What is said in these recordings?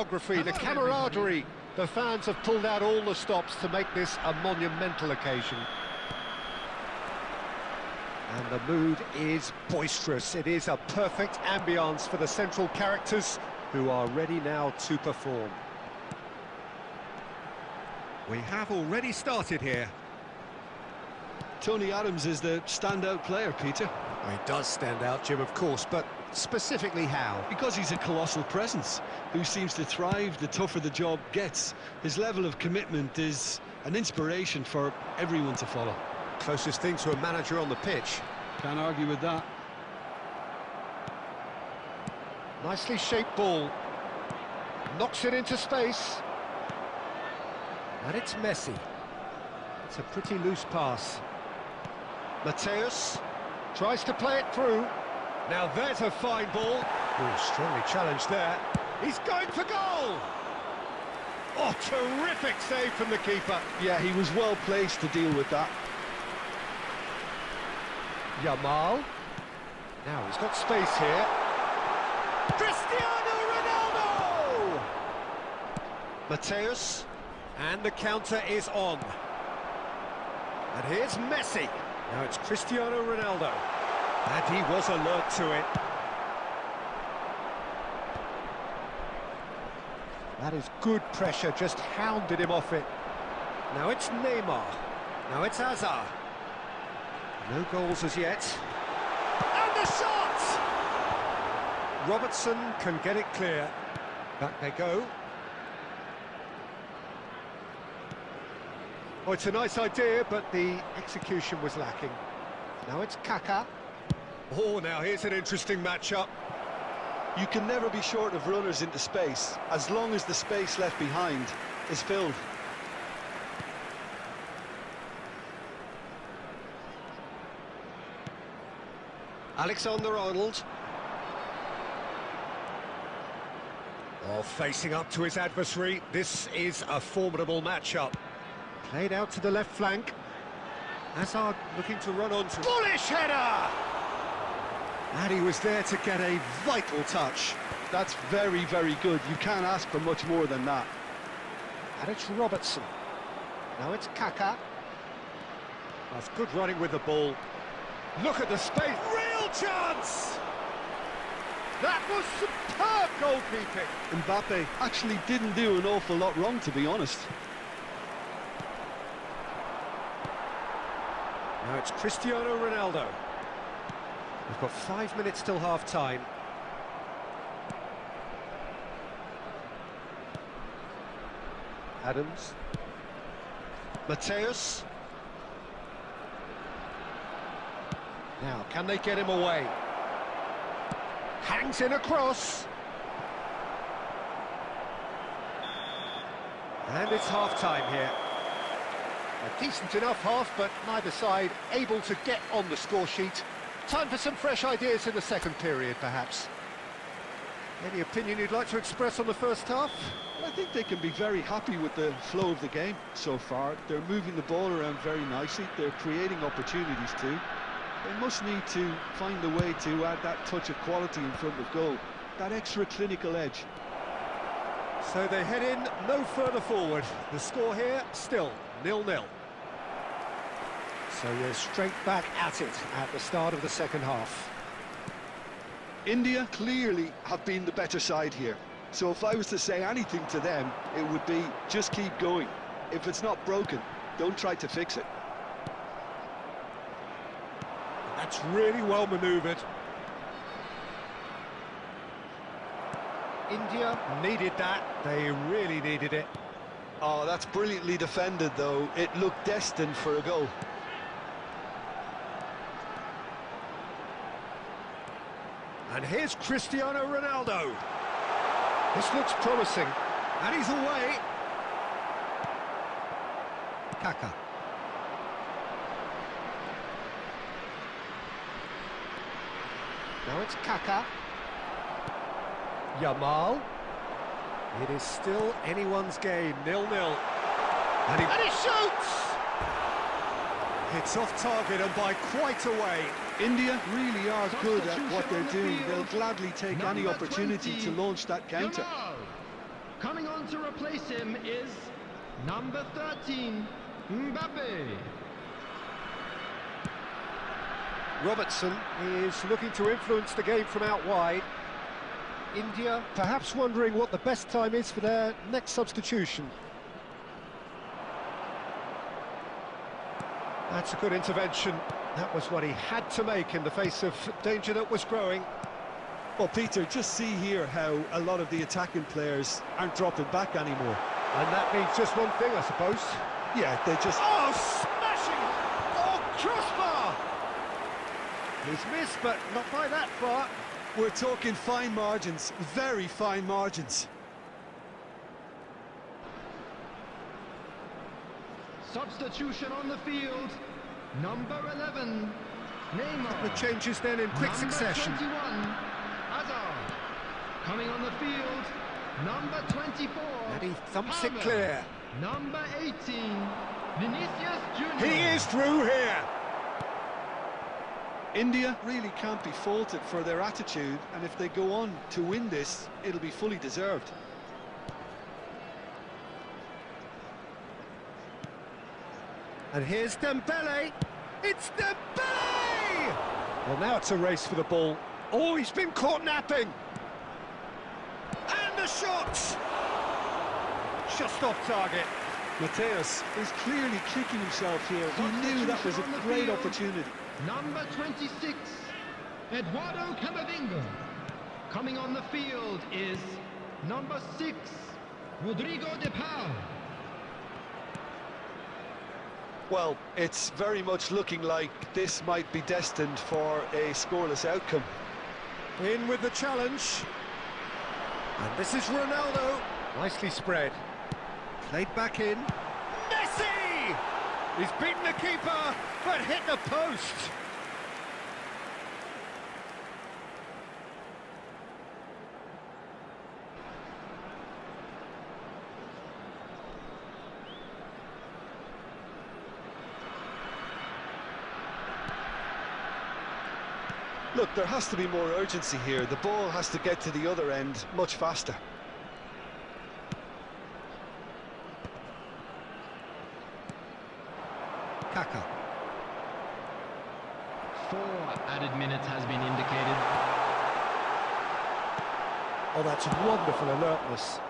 choreography, the camaraderie. The fans have pulled out all the stops to make this a monumental occasion. And the mood is boisterous. It is a perfect ambience for the central characters who are ready now to perform. We have already started here. Tony Adams is the standout player, Peter. Well, he does stand out, Jim, of course, but specifically how? Because he's a colossal presence who seems to thrive the tougher the job gets. His level of commitment is an inspiration for everyone to follow. Closest thing to a manager on the pitch. Can't argue with that. Nicely shaped ball. Knocks it into space. And it's Messi. It's a pretty loose pass. Mateus tries to play it through. Now there's a fine ball. Oh, strongly challenged there. He's going for goal! Oh, terrific save from the keeper. Yeah, he was well placed to deal with that. Yamal. Now he's got space here. Cristiano Ronaldo! Mateus. And the counter is on. And here's Messi. Now it's Cristiano Ronaldo. And he was alert to it. That is good pressure, just hounded him off it. Now it's Neymar. Now it's Hazard. No goals as yet. And the shot! Robertson can get it clear. Back they go. Oh, it's a nice idea, but the execution was lacking. Now it's Kaká. Oh, now here's an interesting matchup. You can never be short of runners into space, as long as the space left behind is filled. Alexander-Arnold. Oh, facing up to his adversary. This is a formidable matchup. Played out to the left flank. Hazard looking to run on to... Bullish header! And he was there to get a vital touch. That's very, very good. You can't ask for much more than that. And it's Robertson. Now it's Kaká. That's good running with the ball. Look at the space. Real chance! That was superb goalkeeping. Mbappe actually didn't do an awful lot wrong, to be honest. Now it's Cristiano Ronaldo. We've got 5 minutes till half-time. Adams. Mateus. Now, can they get him away? Hangs in a cross. And it's half-time here. A decent enough half, but neither side able to get on the score sheet. Time for some fresh ideas in the second period, perhaps. Any opinion you'd like to express on the first half? I think they can be very happy with the flow of the game so far. They're moving the ball around very nicely. They're creating opportunities too. They must need to find a way to add that touch of quality in front of goal, that extra clinical edge. So they head in no further forward. The score here still 0-0. So we're straight back at it at the start of the second half. India clearly have been the better side here. So if I was to say anything to them, it would be just keep going. If it's not broken, don't try to fix it. That's really well manoeuvred. India needed that. They really needed it. Oh, that's brilliantly defended, though. It looked destined for a goal. And here's Cristiano Ronaldo. This looks promising. And he's away. Kaká. Now it's Kaká. Yamal. It is still anyone's game, 0-0. And he shoots! It's off target and by quite a way. India really are good at what they're doing. They'll gladly take any opportunity to launch that counter. in to replace him is number 13, Mbappe. Robertson is looking to influence the game from out wide. India perhaps wondering what the best time is for their next substitution. That's a good intervention. That was what he had to make in the face of danger that was growing. Well, Peter, just see here how a lot of the attacking players aren't dropping back anymore. And that means just one thing, I suppose. Yeah, they just... Oh, smashing! Oh, crossbar! He's missed, but not by that far. We're talking fine margins, very fine margins. Substitution on the field, number 11, Neymar. The changes then in quick succession. Number 21, Hazard. Coming on the field, number 24, And he thumps Palmer. it clear. Number 18, Vinicius Junior. He is through here. India really can't be faulted for their attitude, and if they go on to win this, it'll be fully deserved. And here's Dembele. It's Dembele! Well, now it's a race for the ball. Oh, he's been caught napping. And the shot! Just off target. Mateus is clearly kicking himself here. He knew that was a great opportunity. Number 26, Eduardo Camavinga. Coming on the field is number 6, Rodrigo de Paul. Well, it's very much looking like this might be destined for a scoreless outcome. In with the challenge. And this is Ronaldo. Nicely spread. Played back in. Messi! He's beaten the keeper, but hit the post. Look, there has to be more urgency here. The ball has to get to the other end much faster. Kaka. 4 added minutes has been indicated. Oh, that's wonderful alertness.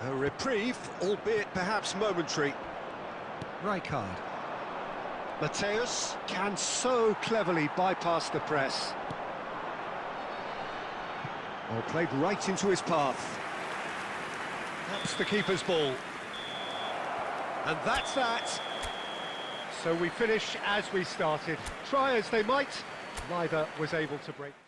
A reprieve, albeit perhaps momentary. Rijkaard. Mateus can so cleverly bypass the press. Oh, played right into his path. That's the keeper's ball. And that's that. So we finish as we started. Try as they might, neither was able to break through.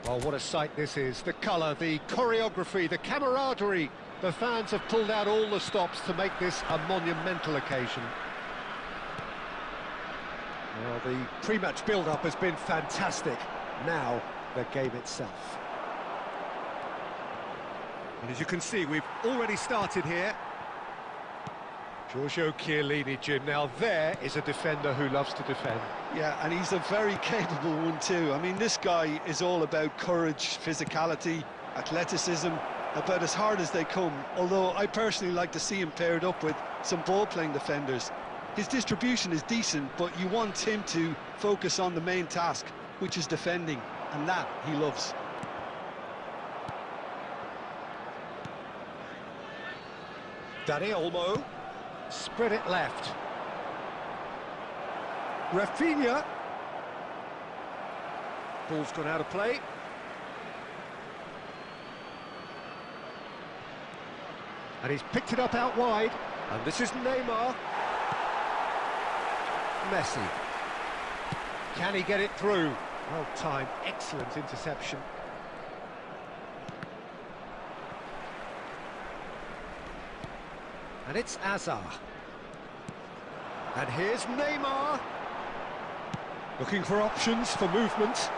Well, what a sight this is. The colour, the choreography, the camaraderie. The fans have pulled out all the stops to make this a monumental occasion. Well, the pre-match build-up has been fantastic. Now, the game itself. And as you can see, we've already started here. Giorgio Chiellini, Jim. Now there is a defender who loves to defend. Yeah, and he's a very capable one too. I mean, this guy is all about courage, physicality, athleticism, about as hard as they come. Although I personally like to see him paired up with some ball-playing defenders. His distribution is decent, but you want him to focus on the main task, which is defending, and that he loves. Dani Olmo. Spread it left. Rafinha. Ball's gone out of play. And he's picked it up out wide. And this is Neymar. Messi. Can he get it through? Well timed, excellent interception. And it's Hazard. And here's Neymar. Looking for options for movement.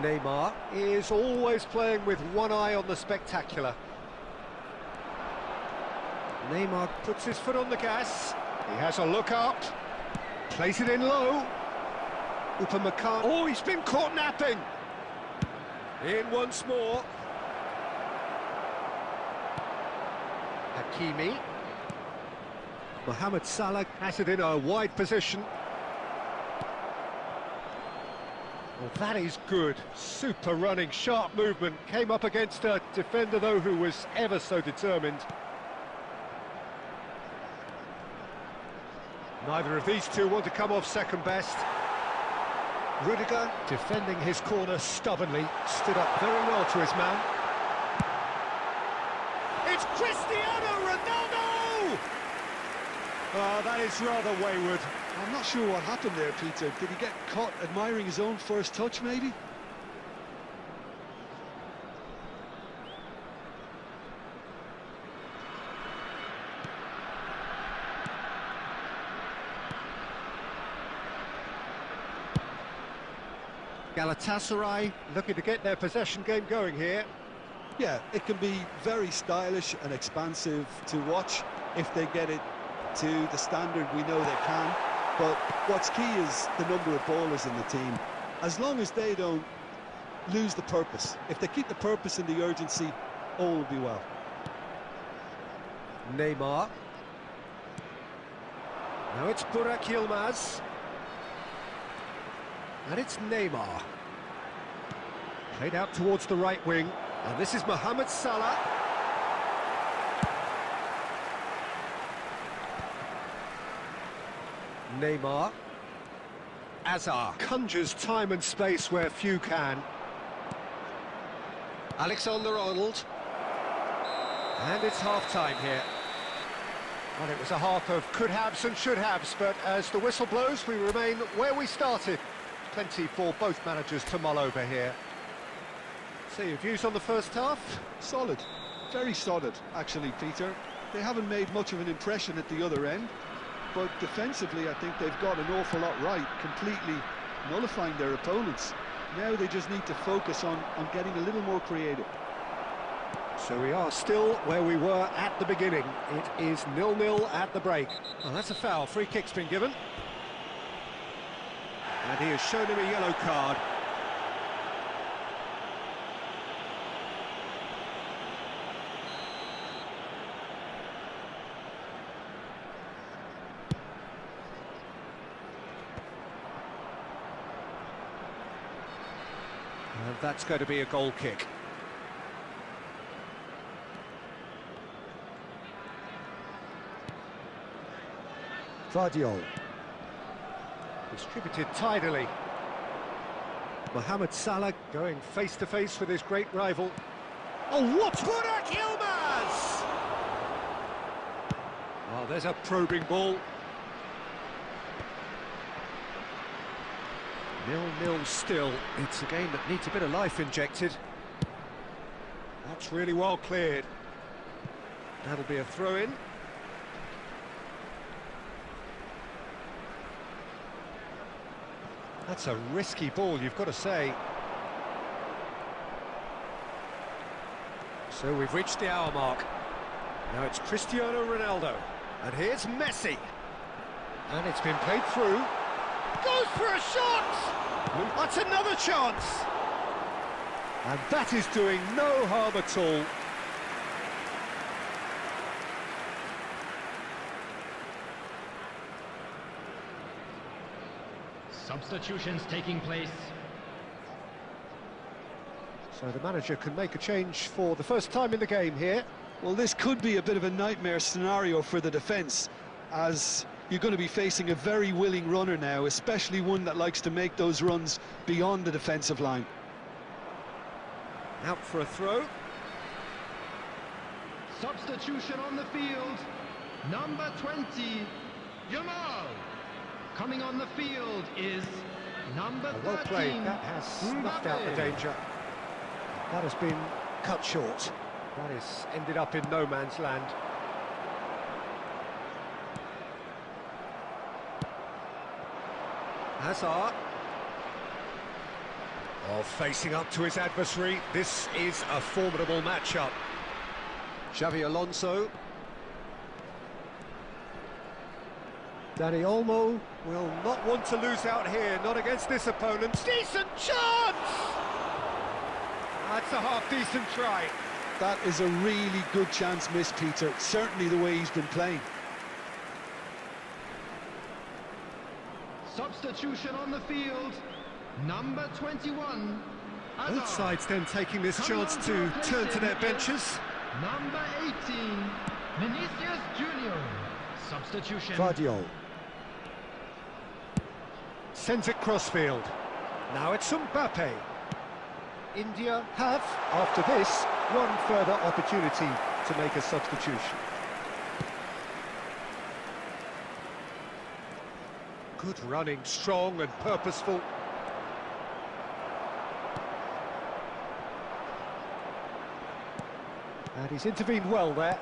Neymar is always playing with one eye on the spectacular. Neymar puts his foot on the gas. He has a look up. Plays it in low. Upamecano. Oh, he's been caught napping. In once more. Hakimi. Mohamed Salah has it in a wide position. Well, that is good. Super running, sharp movement. Came up against a defender, though, who was ever so determined. Neither of these two want to come off second best. Rudiger, defending his corner stubbornly, stood up very well to his man. It's Cristiano Ronaldo! Oh, that is rather wayward. I'm not sure what happened there, Peter. Did he get caught admiring his own first touch, maybe? Galatasaray looking to get their possession game going here. Yeah, it can be very stylish and expansive to watch if they get it to the standard we know they can. But what's key is the number of ballers in the team. As long as they don't lose the purpose, if they keep the purpose and the urgency, all will be well. Neymar. Now it's Burak Yilmaz. And it's Neymar. Played out towards the right wing. And this is Mohamed Salah. Neymar. Azar conjures time and space where few can. Alexander-Arnold. And it's half-time here. Well, it was a half of could-haves and should-haves, but as the whistle blows, we remain where we started. Plenty for both managers to mull over here. So your views on the first half? Solid, very solid, actually, Peter. They haven't made much of an impression at the other end, but defensively I think they've got an awful lot right, completely nullifying their opponents. Now they just need to focus on getting a little more creative. So we are still where we were at the beginning. It is 0-0 at the break. Well, that's a foul. Free kick's been given. And he has shown him a yellow card. And that's going to be a goal kick. Vardiol. Distributed tidily. Mohamed Salah going face-to-face with his great rival. Oh, what? Burak Yilmaz! Oh, there's a probing ball. 0-0 still. It's a game that needs a bit of life injected. That's really well cleared. That'll be a throw-in. That's a risky ball, you've got to say. So we've reached the hour mark. Now it's Cristiano Ronaldo. And here's Messi. And it's been played through. Goes for a shot! That's another chance! And that is doing no harm at all. Substitutions taking place. So the manager can make a change for the first time in the game here. Well, this could be a bit of a nightmare scenario for the defence, as you're going to be facing a very willing runner now, especially one that likes to make those runs beyond the defensive line. Out for a throw. Substitution on the field. Number 20, Yamal. Coming on the field is number 13. Well played, that has snuffed out the danger. That has been cut short. That has ended up in no man's land. Hazard. Oh, facing up to his adversary. This is a formidable matchup. Xavi Alonso. Dani Olmo will not want to lose out here, not against this opponent. Decent chance! That's a half-decent try. That is a really good chance missed, Peter. Certainly the way he's been playing. Substitution on the field, number 21. Hazard. Both sides then taking this chance to turn to their benches. Number 18, Vinicius Junior. Substitution. Guardiola. Sends it crossfield. Now it's Mbappe. India have, after this, one further opportunity to make a substitution. Good running, strong and purposeful. And he's intervened well there.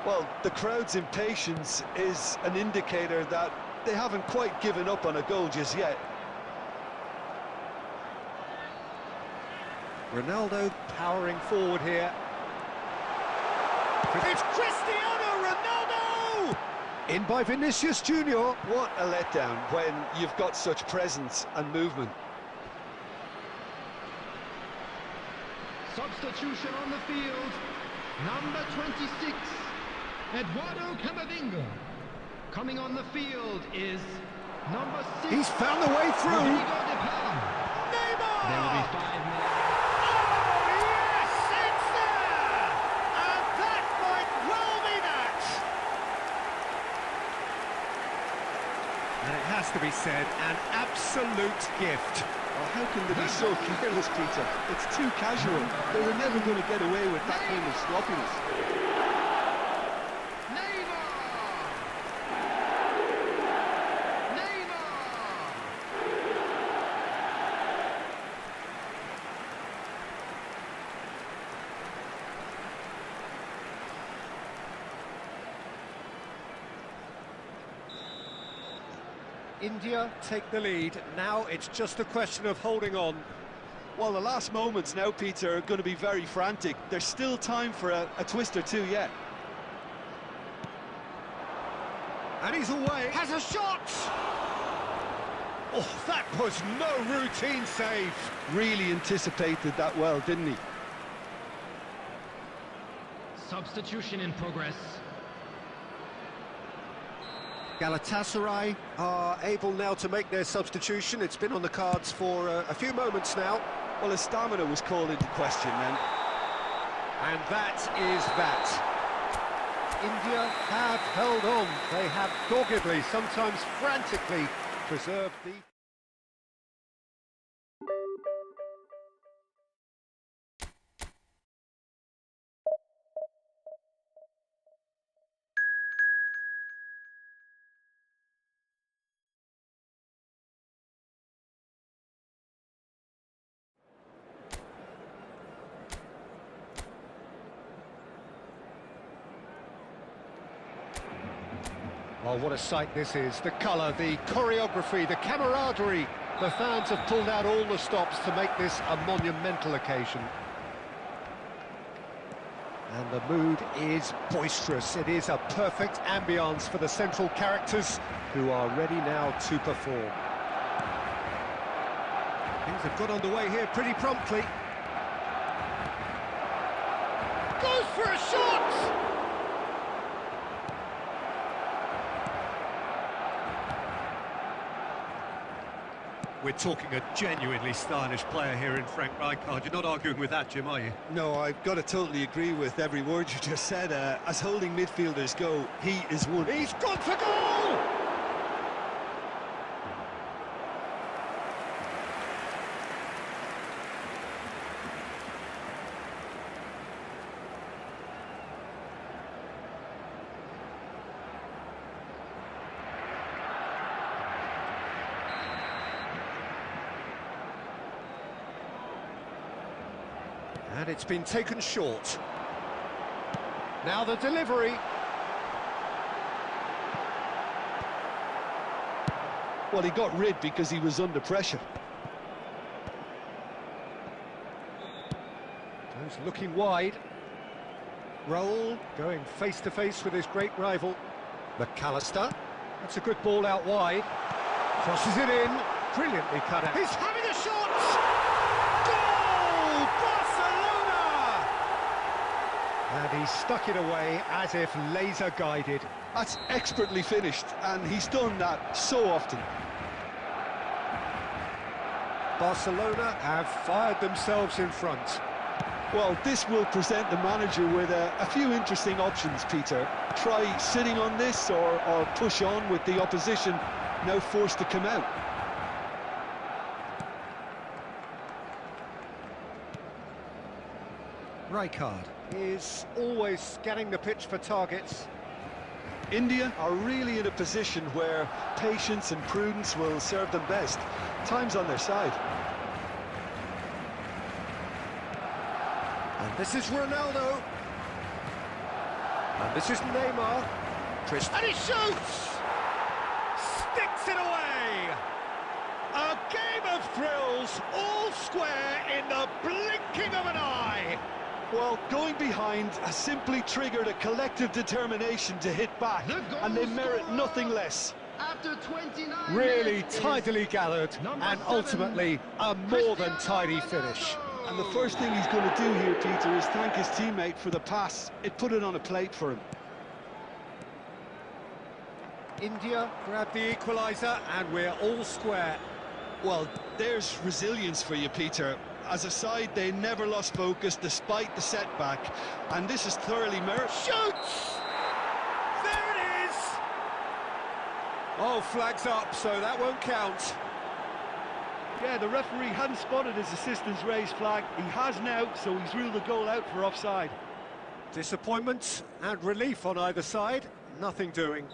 Well, the crowd's impatience is an indicator that they haven't quite given up on a goal just yet. Ronaldo powering forward here. It's Cristiano Ronaldo! In by Vinicius Junior. What a letdown when you've got such presence and movement. Substitution on the field, number 26, Eduardo Camavinga. Coming on the field is number 6. He's found the way through. Neymar! There will be 5 minutes. Oh, yes, it's there! And that might well be that! And it has to be said, an absolute gift. Oh, how can they be so careless, Peter? It's too casual. They were never going to get away with that kind of sloppiness. India take the lead. Now it's just a question of holding on. Well, the last moments now, Peter, are going to be very frantic. There's still time for a twist or two yet. And he's away. Has a shot! Oh, that was no routine save. Really anticipated that well, didn't he? Substitution in progress. Galatasaray are able now to make their substitution. It's been on the cards for a few moments now. Well, his stamina was called into question then. And that is that. India have held on. They have doggedly, sometimes frantically, preserved the... Oh, what a sight this is. The colour, the choreography, the camaraderie. The fans have pulled out all the stops to make this a monumental occasion. And the mood is boisterous. It is a perfect ambience for the central characters who are ready now to perform. Things have got underway here pretty promptly. Goes for a shot! We're talking a genuinely stylish player here in Frank Rijkaard. You're not arguing with that, Jim, are you? No, I've got to totally agree with every word you just said. As holding midfielders go, he is one. He's gone for goal! And it's been taken short. Now the delivery. Well, he got rid because he was under pressure. Goes looking wide. Roll, going face to face with his great rival. McAllister. That's a good ball out wide. Crosses it in. Brilliantly cut out. He's having a shot! Goal! Barcelona! And he stuck it away as if laser guided. That's expertly finished, and he's done that so often. Barcelona have fired themselves in front. Well, this will present the manager with a few interesting options, Peter. Try sitting on this or push on with the opposition now forced to come out. Rijkaard is always scanning the pitch for targets. India are really in a position where patience and prudence will serve them best. Time's on their side. And this is Ronaldo. And this is Neymar. And he shoots! Sticks it away! A game of thrills, all square in the blinking of an eye! Well, going behind has simply triggered a collective determination to hit back, and they merit nothing less. After 29 Really minutes tidily gathered, and ultimately a more than tidy finish. And the first thing he's going to do here, Peter, is thank his teammate for the pass. It put it on a plate for him. India grab the equaliser, and we're all square. Well, there's resilience for you, Peter. As a side, they never lost focus despite the setback, and this is thoroughly merited. Shoots! There it is! Oh, flags up, so that won't count. Yeah, the referee hadn't spotted his assistant's raised flag. He has now, so he's ruled the goal out for offside. Disappointment and relief on either side, nothing doing.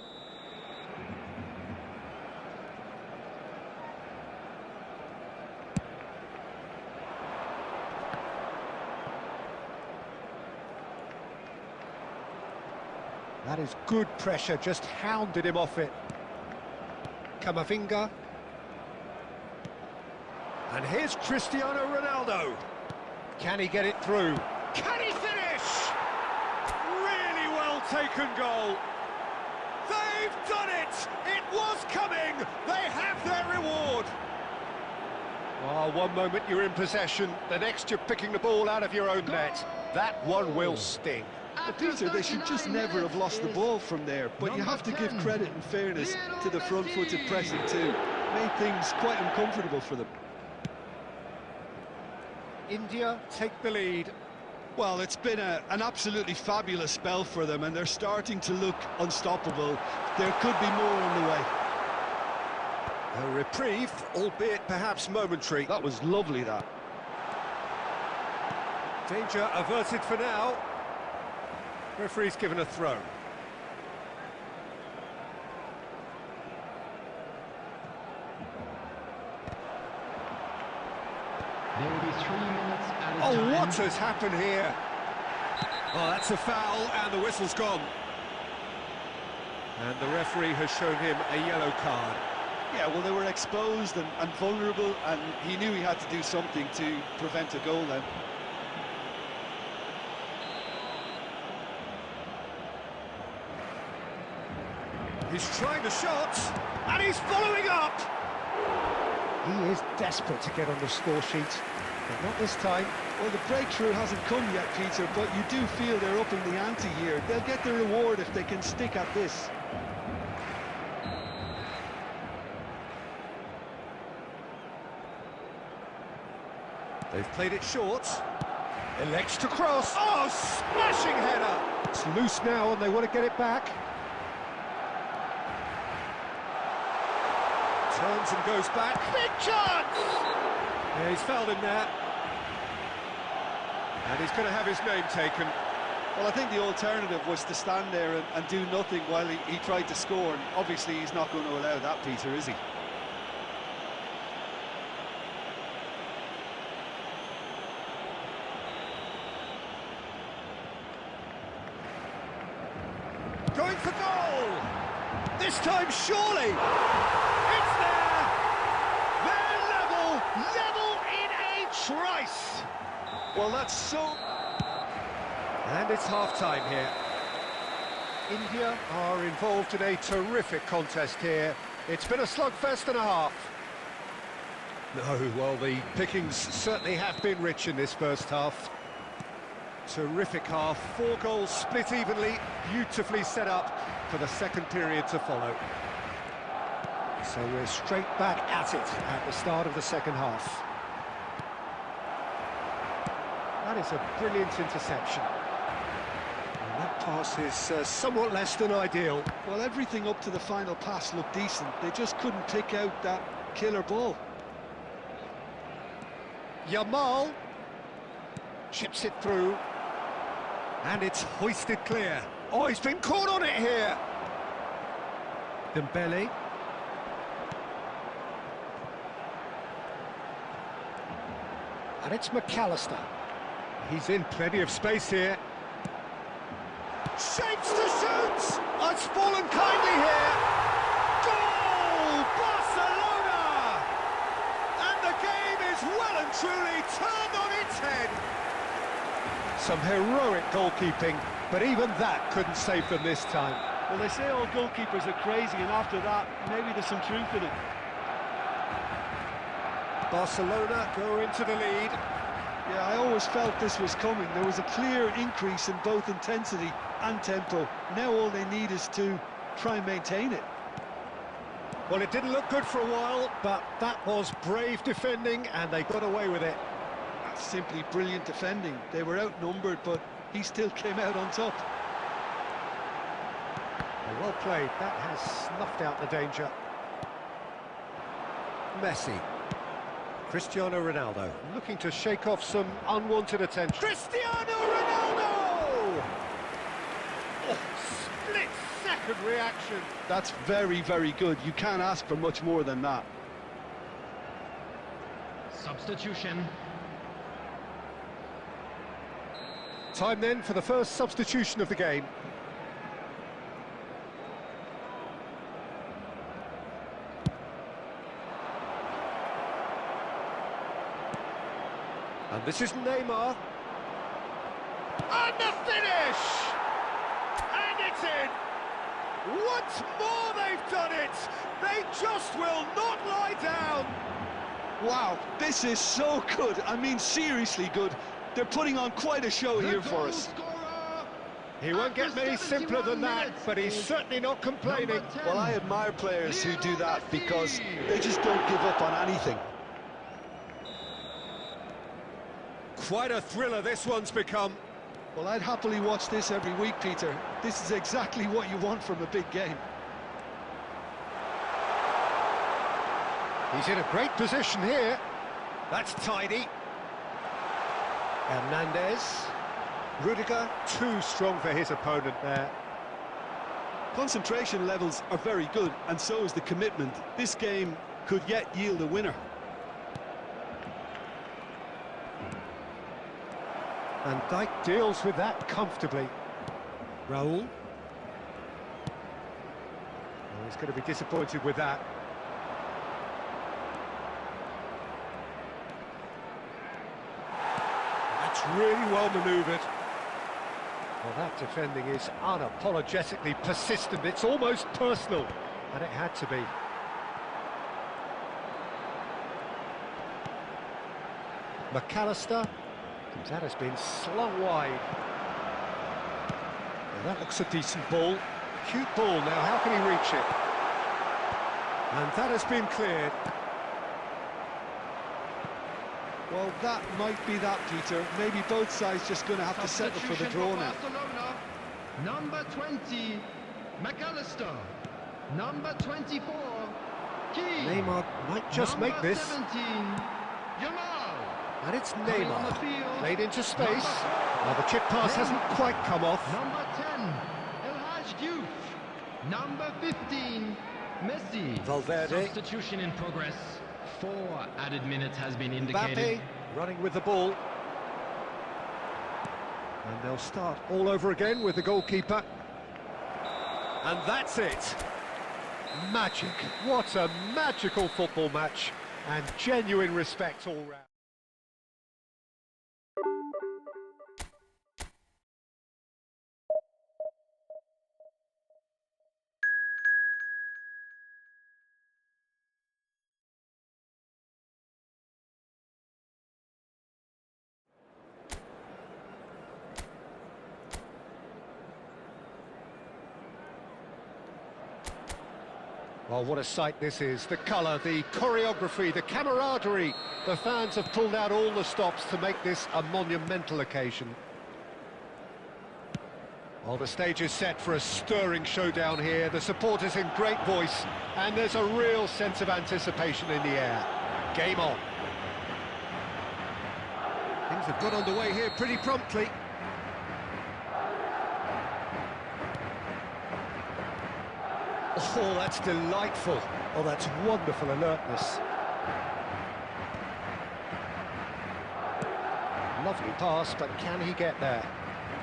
That is good pressure, just hounded him off it. Camavinga. And here's Cristiano Ronaldo. Can he get it through? Can he finish? Really well taken goal. They've done it! It was coming! They have their reward! Oh, one moment you're in possession, the next you're picking the ball out of your own net. That one will sting. But Peter, they should just never have lost the ball from there, but you have to give credit and fairness to the front-footed pressing too. Made things quite uncomfortable for them. India take the lead. Well, it's been an absolutely fabulous spell for them, and they're starting to look unstoppable. There could be more on the way. A reprieve, albeit perhaps momentary. That was lovely, that. Danger averted for now. Referee's given a throw. There will be 3 minutes at a Oh, time. what has happened here? Oh, that's a foul, and the whistle's gone. And the referee has shown him a yellow card. Yeah, well, they were exposed and vulnerable, and he knew he had to do something to prevent a goal then. He's trying the shot, and he's following up! He is desperate to get on the score sheet, but not this time. Well, the breakthrough hasn't come yet, Peter, but you do feel they're upping the ante here. They'll get the reward if they can stick at this. They've played it short. Elects to cross. Oh, smashing header! It's loose now, and they want to get it back. Turns and goes back. Big chance! Yeah, he's fouled him there. And he's going to have his name taken. Well, I think the alternative was to stand there and do nothing while he tried to score, and obviously he's not going to allow that, Peter, is he? Going for goal! This time, surely! It's there! Trice! Well, that's so... And it's half-time here. India are involved in a terrific contest here. It's been a slugfest and a half. No, well, the pickings certainly have been rich in this first half. Terrific half, 4 goals split evenly, beautifully set up for the second period to follow. So we're straight back at it at the start of the second half. That is a brilliant interception. And that pass is somewhat less than ideal. Well, everything up to the final pass looked decent. They just couldn't pick out that killer ball. Yamal chips it through. And it's hoisted clear. Oh, he's been caught on it here. Dembele. And it's McAllister. He's in plenty of space here. Shapes to shoot! Oh, it's fallen kindly here. Goal! Barcelona! And the game is well and truly turned on its head. Some heroic goalkeeping, but even that couldn't save them this time. Well, they say all goalkeepers are crazy, and after that, maybe there's some truth in it. Barcelona go into the lead. Yeah, I always felt this was coming. There was a clear increase in both intensity and tempo. Now all they need is to try and maintain it. Well, it didn't look good for a while, but that was brave defending, and they got away with it. That's simply brilliant defending. They were outnumbered, but he still came out on top. Well played. That has snuffed out the danger. Messi. Cristiano Ronaldo looking to shake off some unwanted attention. Cristiano Ronaldo! Oh, split-second reaction. That's very, very good. You can't ask for much more than that. Substitution. Time then for the first substitution of the game. And this is Neymar. And the finish! And it's in! Once more they've done it! They just will not lie down! Wow, this is so good. I mean, seriously good. They're putting on quite a show here for us. He won't get many simpler than that, but he's certainly not complaining. Well, I admire players who do that because they just don't give up on anything. Quite a thriller this one's become. Well, I'd happily watch this every week, Peter. This is exactly what you want from a big game. He's in a great position here. That's tidy. Hernandez. Rudiger, too strong for his opponent there. Concentration levels are very good, and so is the commitment. This game could yet yield a winner. And Dijk deals with that comfortably. Raul. Oh, he's going to be disappointed with that. That's really well manoeuvred. Well, that defending is unapologetically persistent. It's almost personal, and it had to be. McAllister. That has been slung wide. Well, that looks a decent ball. Cute ball now, how can he reach it? And that has been cleared. Well, that might be that, Peter. Maybe both sides just going to have to settle for the draw now. Barcelona. Number 20, McAllister. Number 24, Key. Neymar might just make this. 17, Yamal. And it's Coming on the Neymar. field. Played into space. Now the chip pass hasn't quite come off. Number 10, El Hadj Diouf. Number 15, Messi. Valverde. Substitution in progress. 4 added minutes has been indicated. Mbappe running with the ball. And they'll start all over again with the goalkeeper. And that's it. Magic. What a magical football match. And genuine respect all round. Well, what a sight this is. The colour, the choreography, the camaraderie. The fans have pulled out all the stops to make this a monumental occasion. Well, the stage is set for a stirring showdown here. The supporters in great voice, and there's a real sense of anticipation in the air. Game on. Things have got underway here pretty promptly. Oh, that's delightful. Oh, that's wonderful alertness. Lovely pass, but can he get there?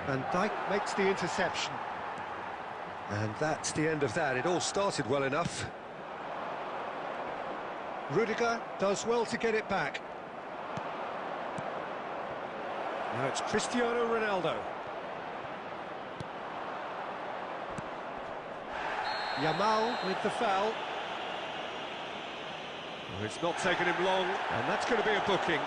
Van Dijk makes the interception. And that's the end of that. It all started well enough. Rudiger does well to get it back. Now it's Cristiano Ronaldo. Yamal with the foul. Well, it's not taken him long, and that's going to be a booking.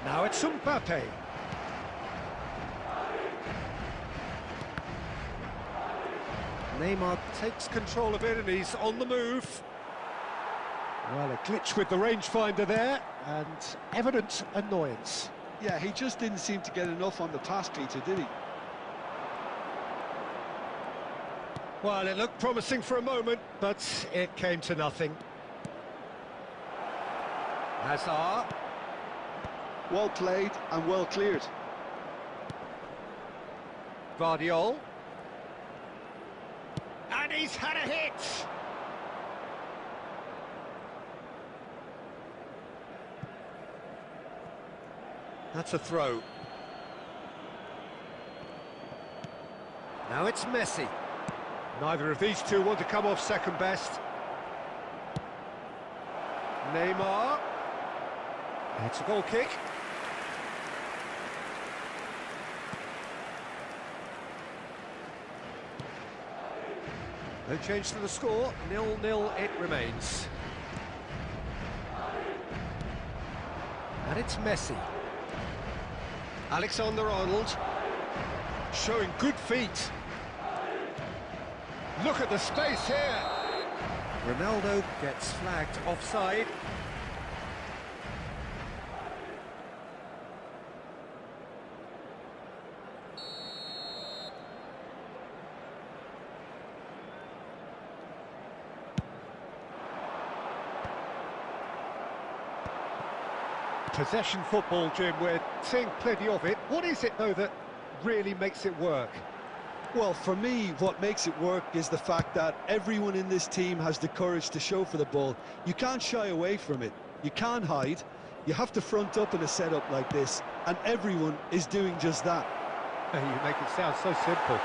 Now it's Mbappe. Neymar takes control of it and he's on the move. Well, a glitch with the rangefinder there and evident annoyance. Yeah, he just didn't seem to get enough on the pass, Peter, did he? Well, it looked promising for a moment, but it came to nothing. Hazard. Well played and well cleared. Guardiola. And he's had a hit! That's a throw. Now it's Messi. Neither of these two want to come off second best. Neymar. It's a goal kick. No change to the score, 0-0 it remains. And it's Messi. Alexander-Arnold, showing good feet. Look at the space here. Ronaldo gets flagged offside. Possession football, Jim, we're seeing plenty of it. What is it, though, that really makes it work? Well, for me, what makes it work is the fact that everyone in this team has the courage to show for the ball. You can't shy away from it. You can't hide. You have to front up in a setup like this, and everyone is doing just that. You make it sound so simple.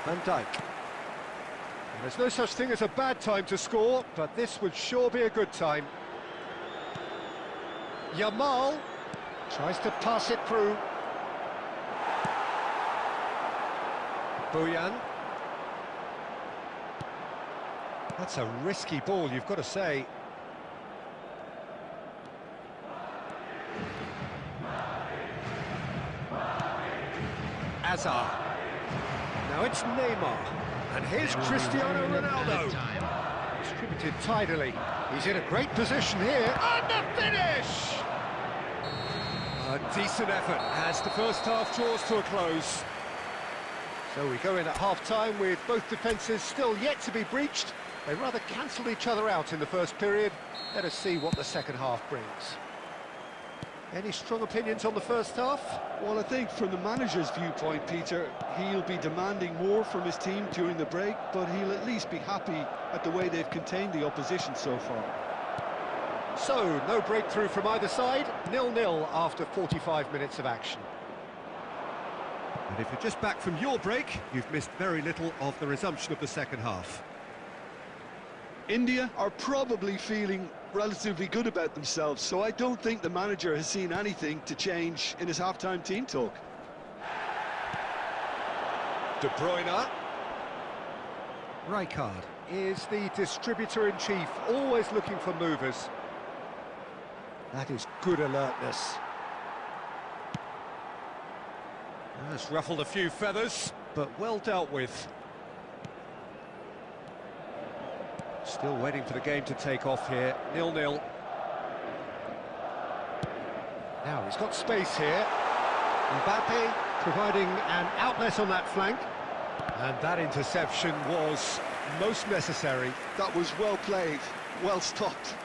Van Dijk. There's no such thing as a bad time to score, but this would sure be a good time. Yamal tries to pass it through. Boyan. That's a risky ball, you've got to say. Hazard. Now it's Neymar. And here's Cristiano Ronaldo. Distributed tidily. He's in a great position here. And the finish! A decent effort as the first half draws to a close. So we go in at half-time with both defences still yet to be breached. They rather cancelled each other out in the first period. Let us see what the second half brings. Any strong opinions on the first half? Well, I think from the manager's viewpoint, Peter, he'll be demanding more from his team during the break, but he'll at least be happy at the way they've contained the opposition so far. So, no breakthrough from either side, 0-0 after 45 minutes of action. And if you're just back from your break, you've missed very little of the resumption of the second half. India are probably feeling relatively good about themselves, so I don't think the manager has seen anything to change in his half-time team talk. De Bruyne. Rijkaard is the distributor-in-chief, always looking for movers. That is good alertness. That's ruffled a few feathers, but well dealt with. Still waiting for the game to take off here, 0-0. Now he's got space here. Mbappe providing an outlet on that flank. And that interception was most necessary. That was well played, well stopped.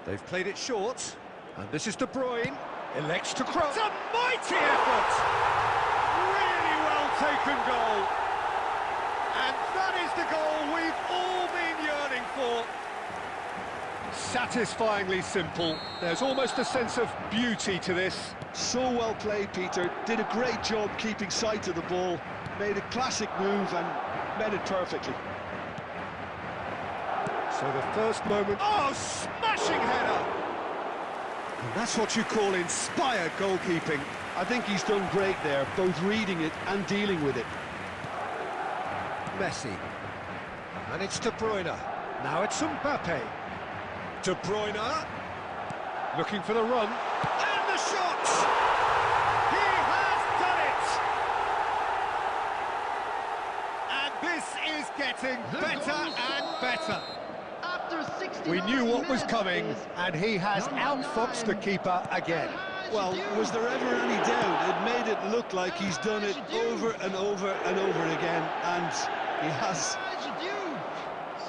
They've played it short, and this is De Bruyne. Elects to cross. It's a mighty effort! Really well taken goal. And that is the goal we've all been yearning for. Satisfyingly simple. There's almost a sense of beauty to this. So well played, Peter. Did a great job keeping sight of the ball. Made a classic move and met it perfectly. So the first moment... Oh, smashing header! And that's what you call inspired goalkeeping. I think he's done great there, both reading it and dealing with it. Messi. And it's De Bruyne. Now it's Mbappe. De Bruyne. Looking for the run. And the shot! He has done it! And this is getting better and better. We knew what was coming, and he has outfoxed the keeper again. Well, was there ever any doubt? It made it look like he's done it over and over and over again, and he has.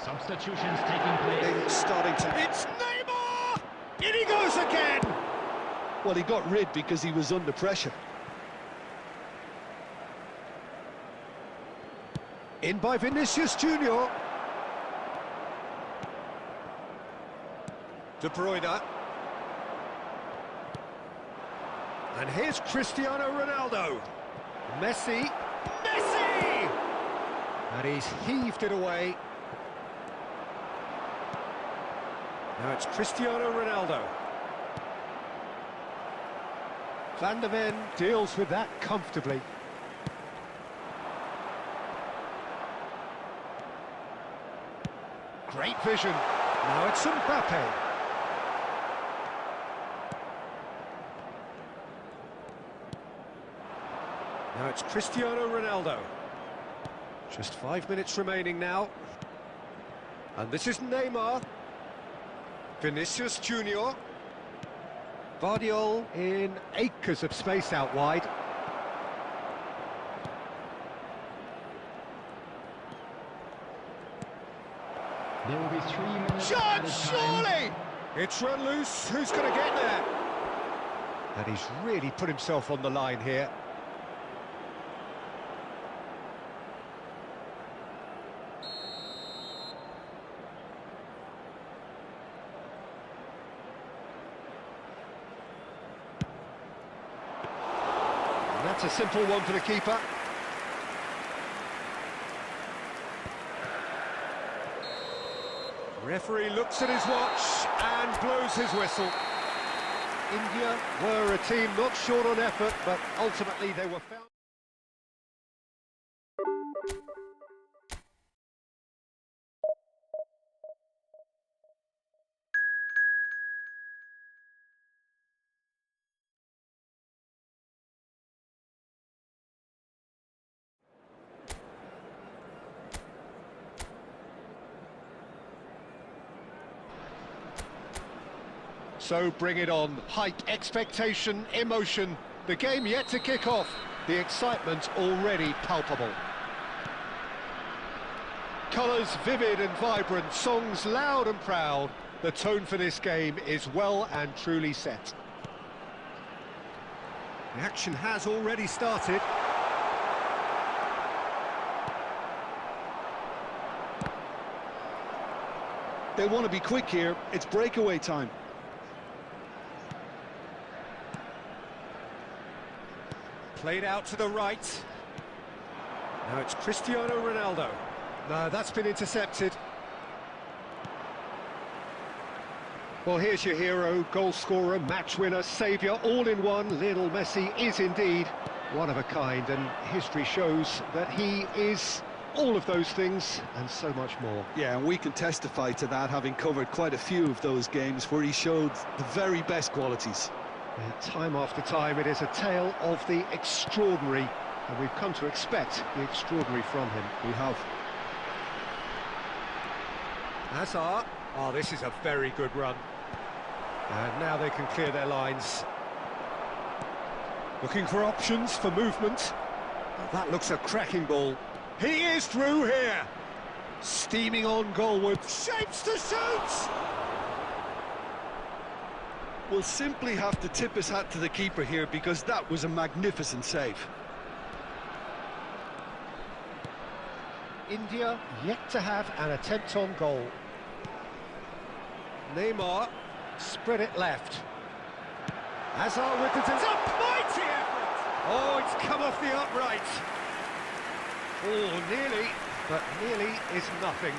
Substitutions taking place. Starting to... It's Neymar! In he goes again! Well, he got rid because he was under pressure. In by Vinicius Junior. De Bruyne. And here's Cristiano Ronaldo. Messi. Messi! And he's heaved it away. Now it's Cristiano Ronaldo. Van der Ven deals with that comfortably. Great vision. Now it's Mbappe. Now it's Cristiano Ronaldo. Just 5 minutes remaining now. And this is Neymar. Vinicius Junior. Vardiol in acres of space out wide. There will be 3 minutes. Shot, surely! It's run loose. Who's going to get there? And he's really put himself on the line here. That's a simple one for the keeper. Referee looks at his watch and blows his whistle. India were a team not short on effort, but ultimately they were found. So bring it on. Hype, expectation, emotion. The game yet to kick off. The excitement already palpable. Colours vivid and vibrant, songs loud and proud. The tone for this game is well and truly set. The action has already started. They want to be quick here. It's breakaway time. Played out to the right. Now it's Cristiano Ronaldo. No, that's been intercepted. Well, here's your hero, goal scorer, match winner, saviour, all in one. Lionel Messi is indeed One of a kind, and history shows that he is all of those things and so much more. Yeah, and we can testify to that, having covered quite a few of those games where he showed the very best qualities. Time after time, it is a tale of the extraordinary, and we've come to expect the extraordinary from him. We have. Hazard. Oh, this is a very good run. And now they can clear their lines. Looking for options for movement. Oh, that looks a cracking ball. He is through here. Steaming on goalward. Shapes to shoot! We'll simply have to tip his hat to the keeper here, because that was a magnificent save. India yet to have an attempt on goal. Neymar spread it left. Hazard with the mighty effort! Oh, it's come off the upright. Oh, nearly, but nearly is nothing.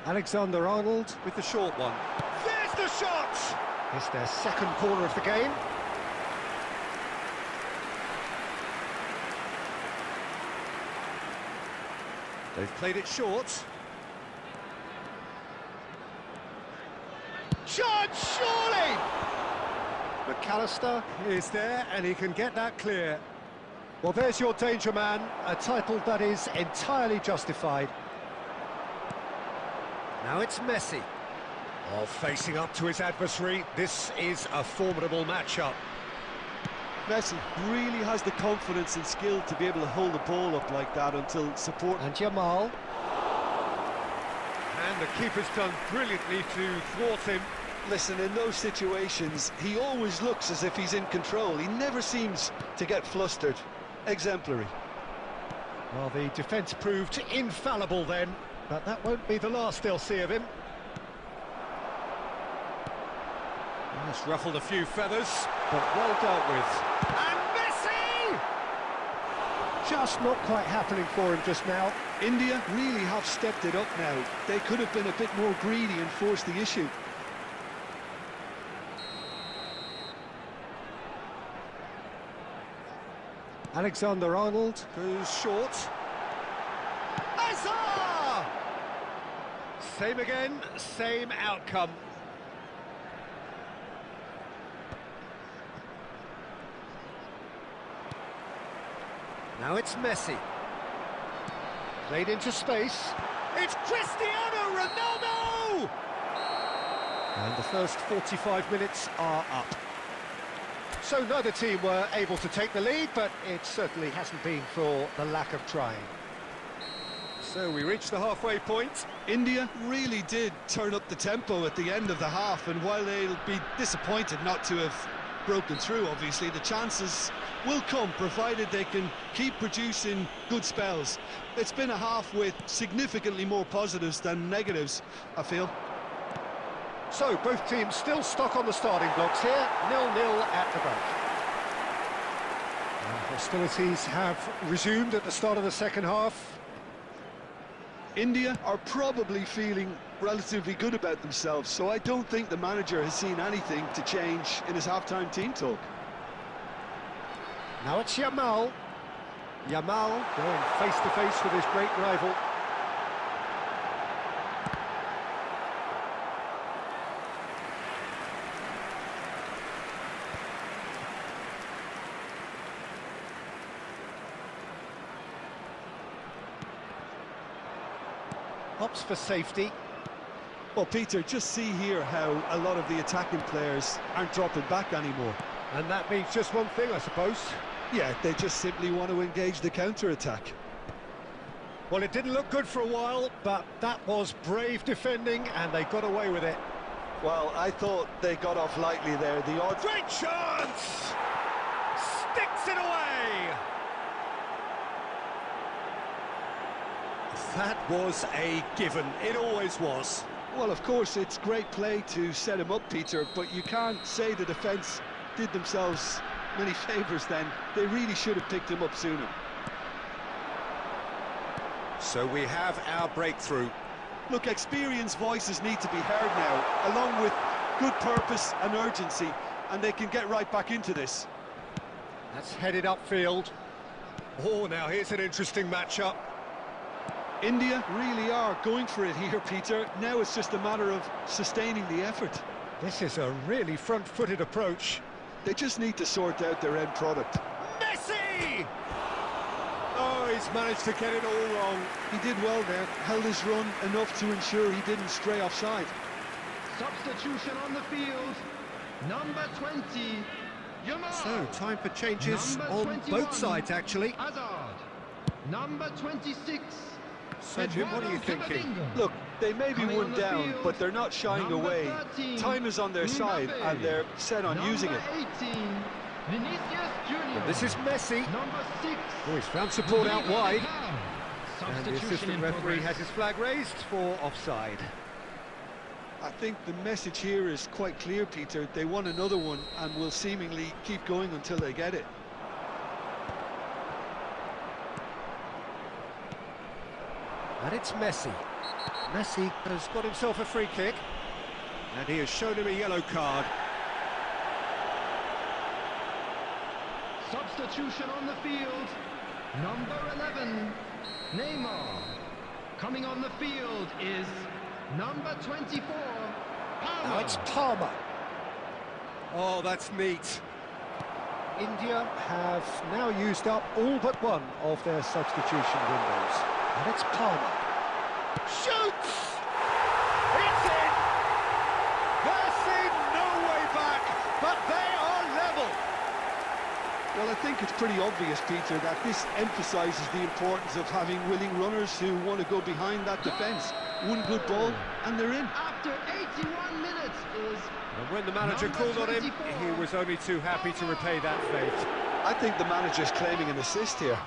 Alexander-Arnold with the short one. There's the shot! It's their second corner of the game. They've played it short. Chance, surely! McAllister is there, and he can get that clear. Well, there's your danger man, a title that is entirely justified. Now it's Messi. Oh, facing up to his adversary, this is a formidable matchup. Messi really has the confidence and skill to be able to hold the ball up like that until support... And Jamal. And the keeper's done brilliantly to thwart him. Listen, in those situations, he always looks as if he's in control. He never seems to get flustered. Exemplary. Well, the defence proved infallible then, but that won't be the last they'll see of him. Just ruffled a few feathers, but well dealt with. And Messi! Just not quite happening for him just now. India really have stepped it up now. They could have been a bit more greedy and forced the issue. Alexander-Arnold goes short. Hazard! Same again, same outcome. Now it's Messi. Played into space. It's Cristiano Ronaldo! And the first 45 minutes are up. So neither team were able to take the lead, but it certainly hasn't been for the lack of trying. So we reach the halfway point. India really did turn up the tempo at the end of the half, and while they'll be disappointed not to have broken through, obviously, the chances will come, provided they can keep producing good spells. It's been a half with significantly more positives than negatives, I feel. So, both teams still stuck on the starting blocks here, 0-0 at the break. And hostilities have resumed at the start of the second half. India are probably feeling relatively good about themselves, so I don't think the manager has seen anything to change in his half-time team talk. Now it's Jamal. Jamal going face-to-face with his great rival. Hops for safety. Well, Peter, just see here how a lot of the attacking players aren't dropping back anymore. And that means just one thing, I suppose. Yeah, they just simply want to engage the counter-attack. Well, it didn't look good for a while, but that was brave defending, and they got away with it. Well, I thought they got off lightly there. The odds... Great chance! Sticks it away! That was a given. It always was. Well, of course, it's great play to set him up, Peter, but you can't say the defence did themselves many favours then. They really should have picked him up sooner. So we have our breakthrough. Look, experienced voices need to be heard now, along with good purpose and urgency, and they can get right back into this. That's headed upfield. Oh, now here's an interesting matchup. India really are going for it here, Peter. Now it's just a matter of sustaining the effort. This is a really front-footed approach. They just need to sort out their end product. Messi! Oh, he's managed to get it all wrong. He did well there, held his run enough to ensure he didn't stray offside. Substitution on the field. Number 20, Yamal. So, time for changes Number on 21, both sides, actually. Hazard. Number 26. So, Jim, what are you thinking? Look, they may be Coming on one the down, field, but they're not shying number away. 13, Time is on their side, Mbappe. and they're set on using it. Number 18, Vinicius Junior. And this is Messi. Number 6. Oh, he's found support out wide. And the Substitution assistant in referee progress. has his flag raised for offside. I think the message here is quite clear, Peter. They want another one and will seemingly keep going until they get it. And it's Messi. Messi has got himself a free kick. And he has shown him a yellow card. Substitution on the field. Number 11, Neymar. Coming on the field is number 24, Palmer. Now it's Palmer. Oh, that's neat. India have now used up all but one of their substitution windows. And it's Palmer. Shoots! It's in! They're seen no way back, but they are level. Well, I think it's pretty obvious, Peter, that this emphasises the importance of having willing runners who want to go behind that defence. One good ball, and they're in. After 81 minutes is... And when the manager called on him, he was only too happy to repay that fate. I think the manager's claiming an assist here.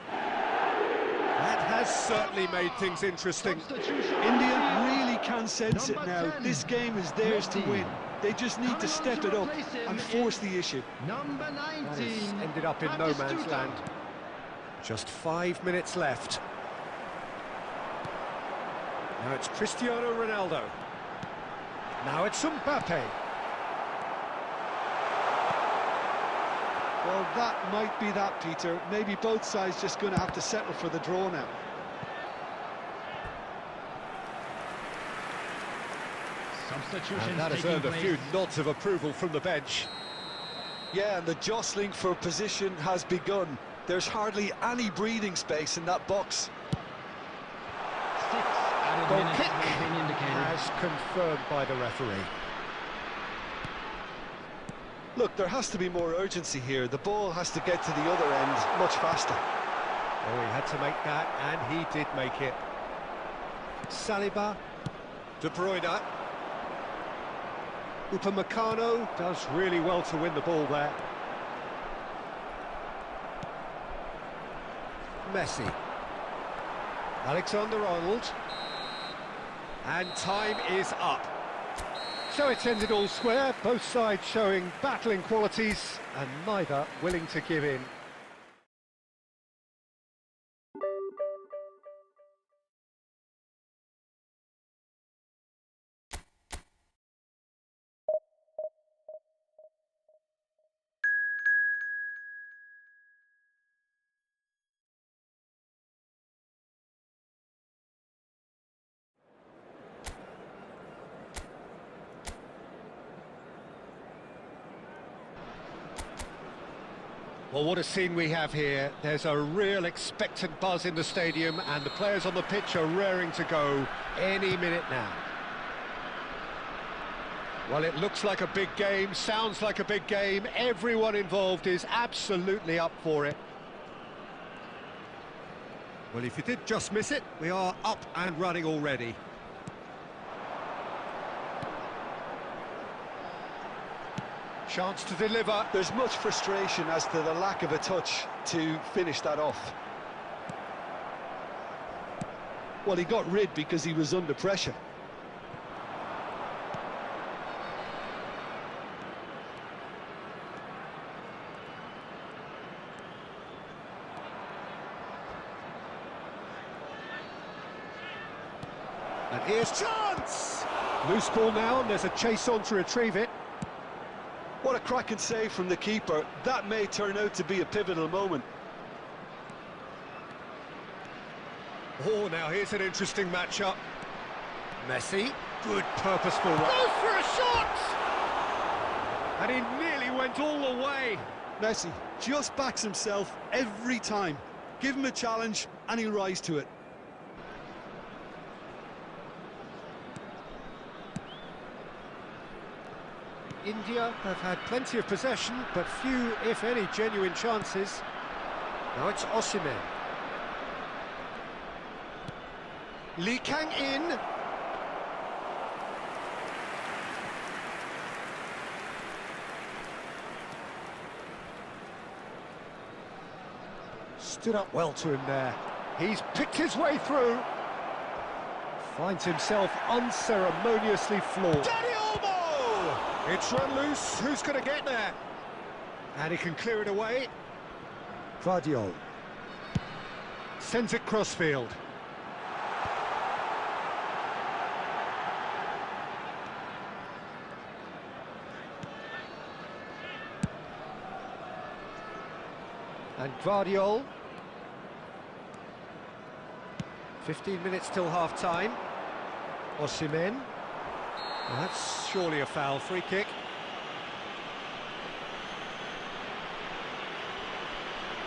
That has certainly made things interesting. Substitution. India really can sense it Number now. 10, This game is theirs to win. They just need to step it up and force the issue. Number That 19. has ended up in no man's land. Just 5 minutes left. Now it's Cristiano Ronaldo. Now it's Mbappe. Well, that might be that, Peter. Maybe both sides just going to have to settle for the draw now. Substitution And that has earned a few nods of approval from the bench. Yeah, and the jostling for position has begun. There's hardly any breathing space in that box. 6 added Goal minutes kick have been indicated. as confirmed by the referee. Look, there has to be more urgency here. The ball has to get to the other end much faster. Oh, he had to make that, and he did make it. Saliba, De Bruyne. Upamecano does really well to win the ball there. Messi. Alexander-Arnold. And time is up. So it's ended all square, both sides showing battling qualities and neither willing to give in. Well, what a scene we have here. There's a real expectant buzz in the stadium and the players on the pitch are raring to go any minute now. Well, it looks like a big game, sounds like a big game. Everyone involved is absolutely up for it. Well, if you did just miss it, we are up and running already. Chance to deliver. There's much frustration as to the lack of a touch to finish that off. Well, he got rid because he was under pressure. And here's chance! Loose ball now, and there's a chase on to retrieve it. What a cracking save from the keeper. That may turn out to be a pivotal moment. Oh, now here's an interesting matchup. Messi, good purposeful run. Goes for a shot! And he nearly went all the way. Messi just backs himself every time. Give him a challenge and he'll rise to it. India have had plenty of possession, but few, if any, genuine chances. Now it's Osimhen. Lee Kang in. Stood up well to him there. He's picked his way through. Finds himself unceremoniously floored. Danny Olmo! It's run loose. Who's going to get there? And he can clear it away. Vardiol sends it crossfield. And Guardiol. 15 minutes till half-time. Osimhen. Well, that's surely a foul. Free kick.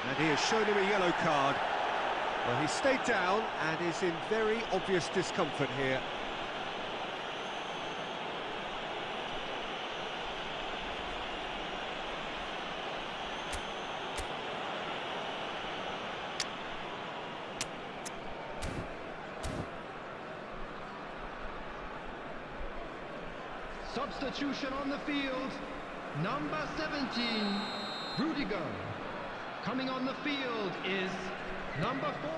And he has shown him a yellow card. Well, he stayed down and is in very obvious discomfort here. Substitution on the field, number 17, Rudiger. Coming on the field is number 4.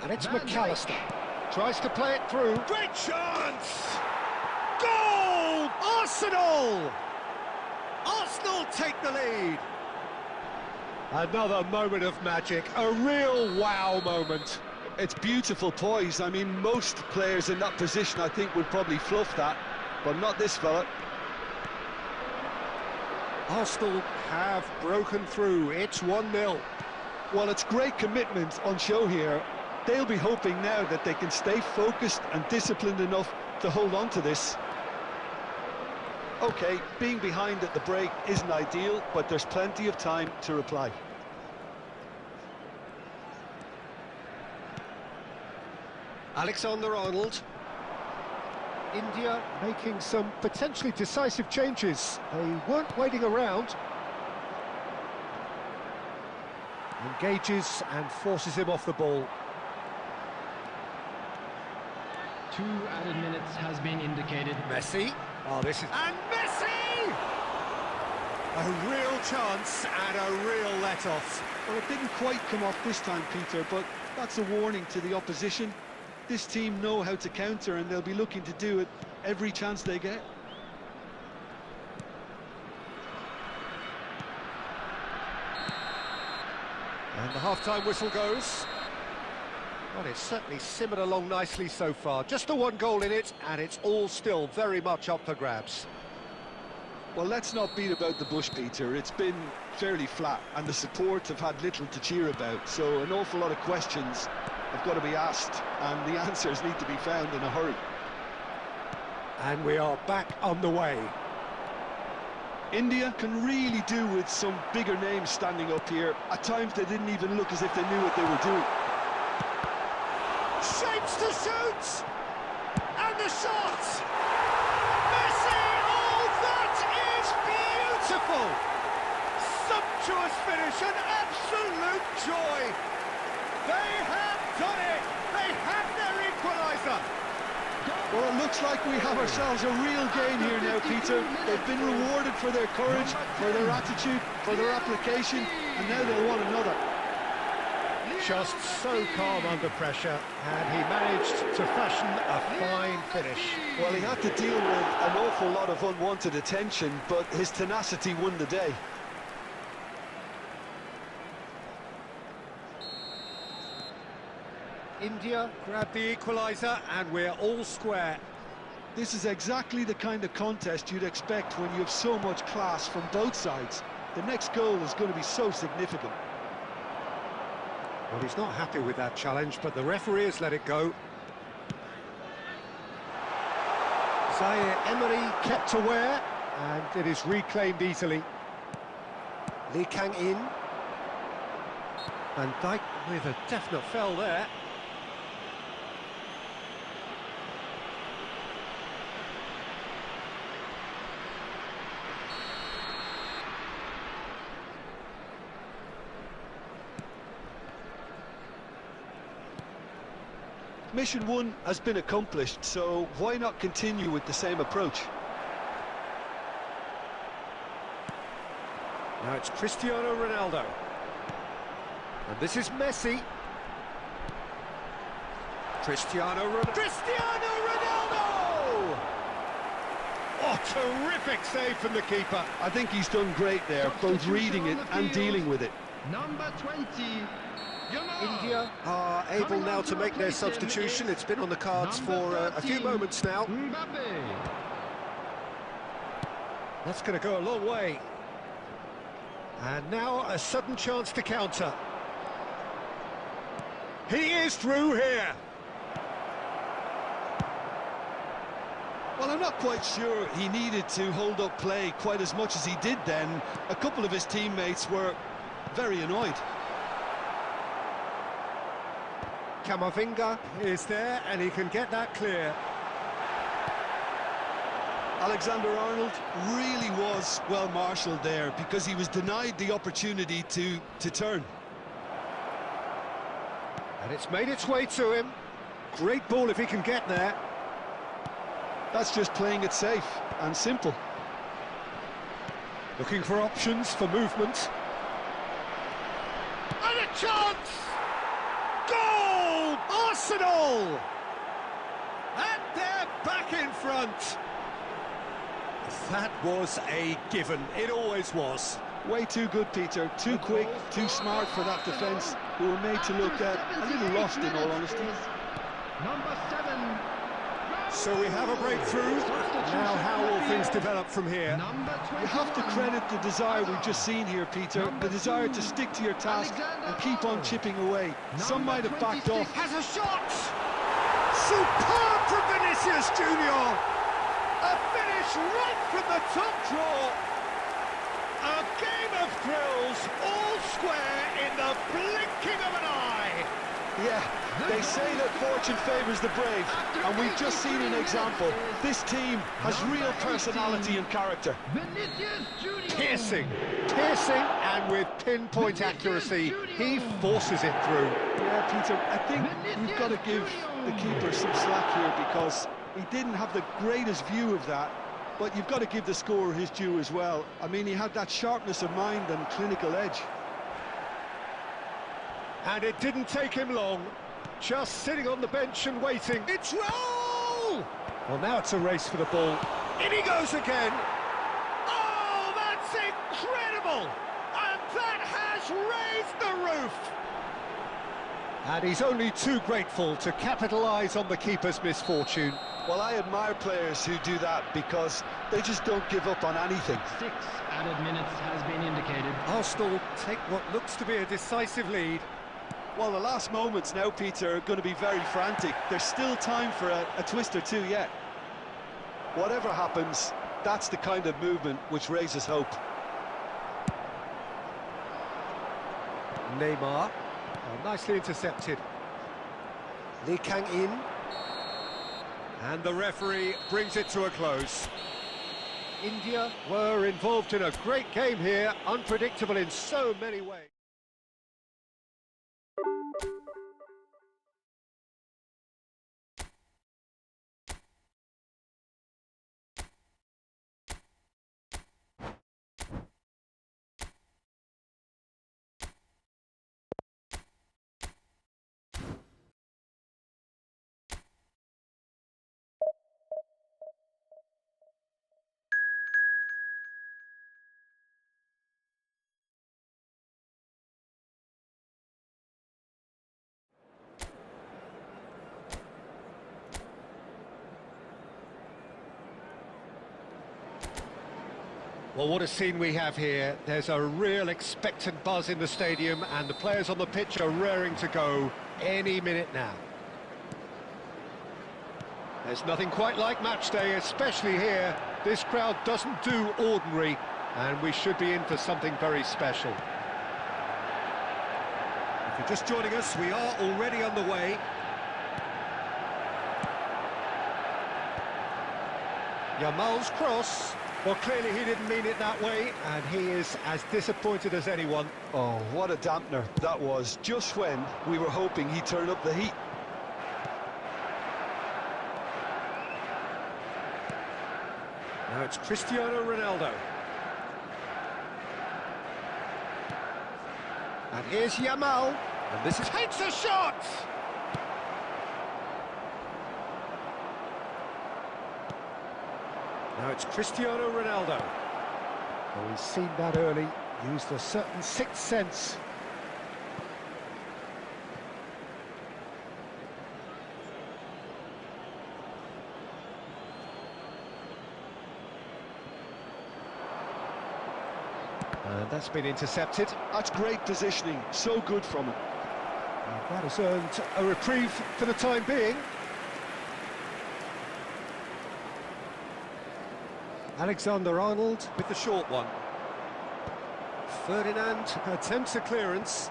And it's Van McAllister. Dijk. Tries to play it through. Great chance! Goal! Arsenal! Arsenal take the lead. Another moment of magic, a real wow moment. It's beautiful poise. I mean, most players in that position, I think, would probably fluff that, but not this fella. Arsenal have broken through. It's 1-0. Well, it's great commitment on show here. They'll be hoping now that they can stay focused and disciplined enough to hold on to this. OK, being behind at the break isn't ideal, but there's plenty of time to reply. Alexander-Arnold. India making some potentially decisive changes. They weren't waiting around. Engages and forces him off the ball. 2 added minutes has been indicated. Messi. Oh, this is... And Messi! A real chance and a real let-off. Well, it didn't quite come off this time, Peter, but that's a warning to the opposition. This team know how to counter, and they'll be looking to do it every chance they get. And the half-time whistle goes. Well, it's certainly simmered along nicely so far. Just the 1 goal in it, and it's all still very much up for grabs. Well, let's not beat about the bush, Peter. It's been fairly flat, and the support have had little to cheer about, so an awful lot of questions have got to be asked, and the answers need to be found in a hurry. And we are back on the way. India can really do with some bigger names standing up here. At times they didn't even look as if they knew what they were doing. Shapes to shoot! And the shot! Messi! Oh, that is beautiful! Sumptuous finish, an absolute joy! They have done it! They have their equaliser! Well, it looks like we have ourselves a real game here now, Peter. They've been rewarded for their courage, for their attitude, for their application, and now they'll want another. Just so calm under pressure, and he managed to fashion a fine finish. Well, he had to deal with an awful lot of unwanted attention, but his tenacity won the day. India grab the equaliser and we're all square. This is exactly the kind of contest you'd expect when you have so much class from both sides. The next goal is going to be so significant. Well, he's not happy with that challenge, but the referee has let it go. Zaire Emery kept aware, and it is reclaimed easily. Lee Kang-in. Van Dijk with a definite foul there. Mission 1 has been accomplished, so why not continue with the same approach? Now it's Cristiano Ronaldo. And this is Messi. Cristiano Ronaldo! Oh, terrific save from the keeper. I think he's done great there, both reading it and dealing with it. Number 20. India are able now to make their substitution. It's been on the cards for a few moments now. That's going to go a long way. And now a sudden chance to counter. He is through here. Well, I'm not quite sure he needed to hold up play quite as much as he did then. A couple of his teammates were very annoyed. Camavinga is there, and he can get that clear. Alexander-Arnold really was well marshalled there because he was denied the opportunity to turn. And it's made its way to him. Great ball if he can get there. That's just playing it safe and simple. Looking for options for movement. And a chance! Goal! Arsenal! And they're back in front. That was a given. It always was. Way too good, Peter. Too quick, too smart for that defence, who were made to look a little lost, in all honesty. Number 7. So we have a breakthrough. Now how will things develop from here? You have to credit the desire we've just seen here, Peter. The desire to stick to your task and keep on chipping away. Some might have backed off. Has a shot! Superb from Vinicius Junior! A finish right from the top draw! A game of thrills, all square in the blinking of an eye! Yeah, they say that fortune favours the brave, and we've just seen an example. This team has real personality and character. Piercing, and with pinpoint accuracy, he forces it through. Yeah, Peter, I think we've got to give the keeper some slack here because he didn't have the greatest view of that, but you've got to give the scorer his due as well. I mean, he had that sharpness of mind and clinical edge. And it didn't take him long, just sitting on the bench and waiting. It's roll! Well, now it's a race for the ball. In he goes again! Oh, that's incredible! And that has raised the roof! And he's only too grateful to capitalise on the keeper's misfortune. Well, I admire players who do that because they just don't give up on anything. 6 added minutes has been indicated. Arsenal take what looks to be a decisive lead. Well, the last moments now, Peter, are going to be very frantic. There's still time for a twist or two yet. Whatever happens, that's the kind of movement which raises hope. Neymar, oh, nicely intercepted. Lee Kang-in. And the referee brings it to a close. India were involved in a great game here, unpredictable in so many ways. Well, what a scene we have here. There's a real expectant buzz in the stadium, and the players on the pitch are raring to go any minute now. There's nothing quite like match day, especially here. This crowd doesn't do ordinary, and we should be in for something very special. If you're just joining us, we are already underway. Yamal's cross. Well, clearly he didn't mean it that way, and he is as disappointed as anyone. Oh, what a dampener that was, just when we were hoping he'd turn up the heat. Now it's Cristiano Ronaldo. And here's Yamal, and this is takes a shot! Now it's Cristiano Ronaldo. Well, he's seen that early, used a certain sixth sense. And that's been intercepted. That's great positioning, so good from him. And that has earned a reprieve for the time being. Alexander-Arnold with the short one. Ferdinand attempts a clearance.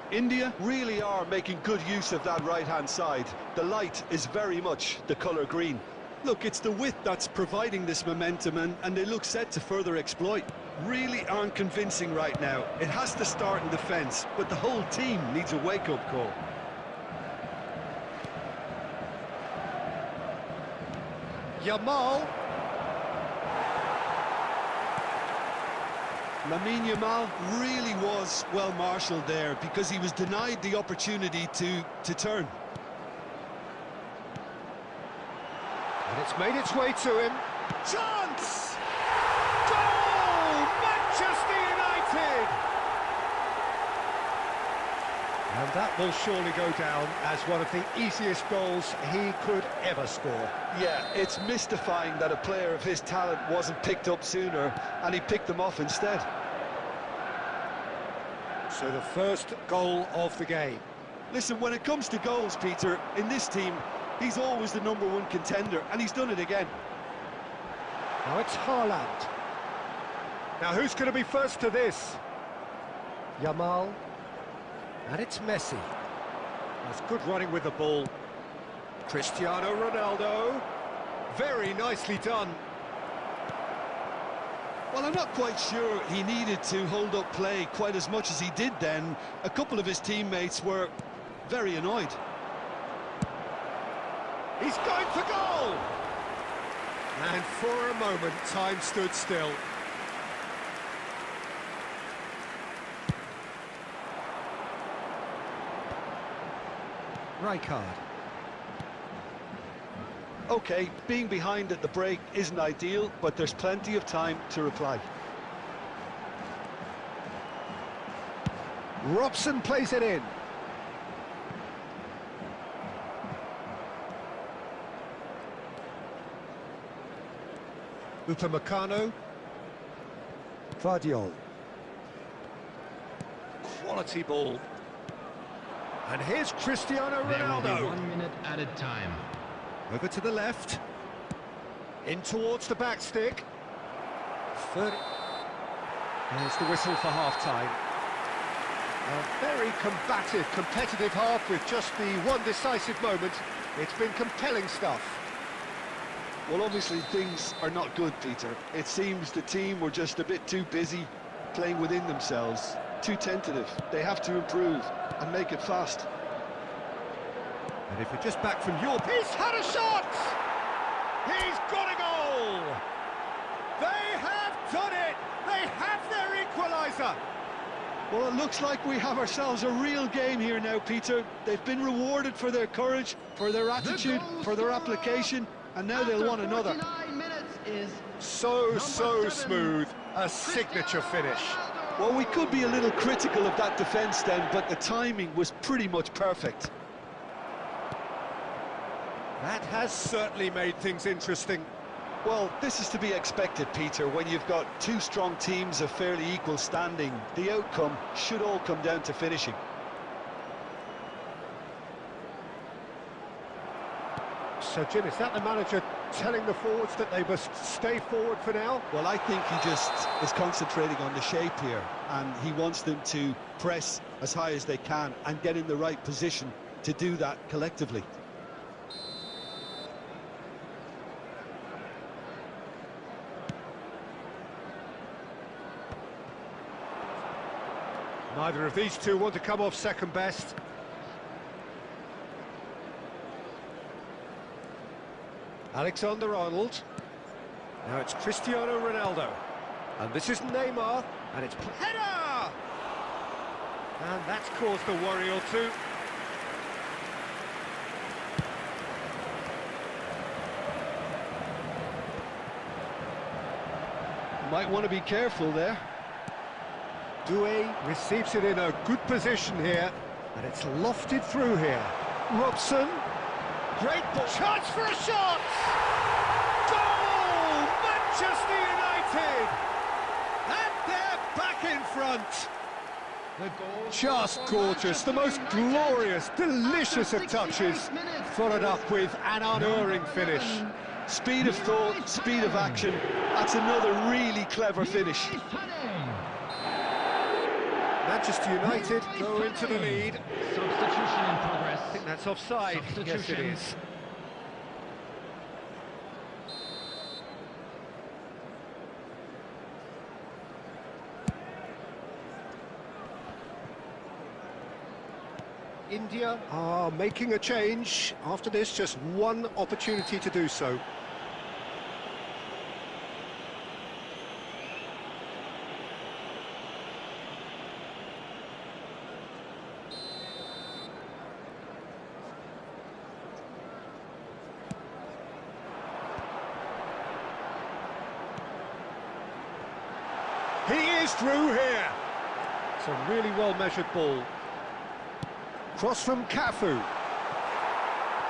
India really are making good use of that right-hand side. The light is very much the colour green. Look, it's the width that's providing this momentum, and they look set to further exploit. Really aren't convincing right now. It has to start in defence, but the whole team needs a wake-up call. Yamal. Lamine Yamal really was well marshalled there because he was denied the opportunity to turn. And it's made its way to him. Chance! Goal! Manchester United! And that will surely go down as one of the easiest goals he could ever score. Yeah, it's mystifying that a player of his talent wasn't picked up sooner, and he picked them off instead. So the first goal of the game. Listen, when it comes to goals, Peter, in this team, he's always the #1 contender, and he's done it again. Now it's Haaland. Now who's going to be first to this? Yamal. And it's Messi. That's good running with the ball. Cristiano Ronaldo. Very nicely done. Well, I'm not quite sure he needed to hold up play quite as much as he did then. A couple of his teammates were very annoyed. He's going for goal! And for a moment, time stood still. Rijkaard. OK, being behind at the break isn't ideal, but there's plenty of time to reply. Robson plays it in. Upamecano. Vardiol. Quality ball. And here's Cristiano Ronaldo. There will be 1 minute added time. Over to the left. In towards the back stick. There's the whistle for half-time. A very combative, competitive half with just the one decisive moment. It's been compelling stuff. Well, obviously things are not good, Peter. It seems the team were just a bit too busy playing within themselves, too tentative. They have to improve and make it fast. And if you're just back from your... He's had a shot! He's got a goal! They have done it! They have their equaliser! Well, it looks like we have ourselves a real game here now, Peter. They've been rewarded for their courage, for their attitude, for their application, and now they'll want another. 49 minutes is So Number 7, smooth, a signature finish. Well, we could be a little critical of that defence then, but the timing was pretty much perfect. That has certainly made things interesting. Well, this is to be expected, Peter. When you've got two strong teams of fairly equal standing, the outcome should all come down to finishing. So, Jim, is that the manager telling the forwards that they must stay forward for now? Well, I think he just is concentrating on the shape here, and he wants them to press as high as they can and get in the right position to do that collectively. Neither of these two want to come off second best. Alexander-Arnold. Now it's Cristiano Ronaldo. And this is Neymar. And it's header! And that's caused a worry or two. Might want to be careful there. Doué receives it in a good position here, and it's lofted through here. Robson, great ball, chance for a shot! Goal! Manchester United! And they're back in front! Just gorgeous, the most glorious, delicious of touches, followed up with an unerring finish. Speed of thought, speed of action, that's another really clever finish. Manchester United go into the lead. Substitution in progress. I think that's offside. Yes, it is. India are making a change. After this, just one opportunity to do so. He is through here. It's a really well-measured ball. Cross from Cafu.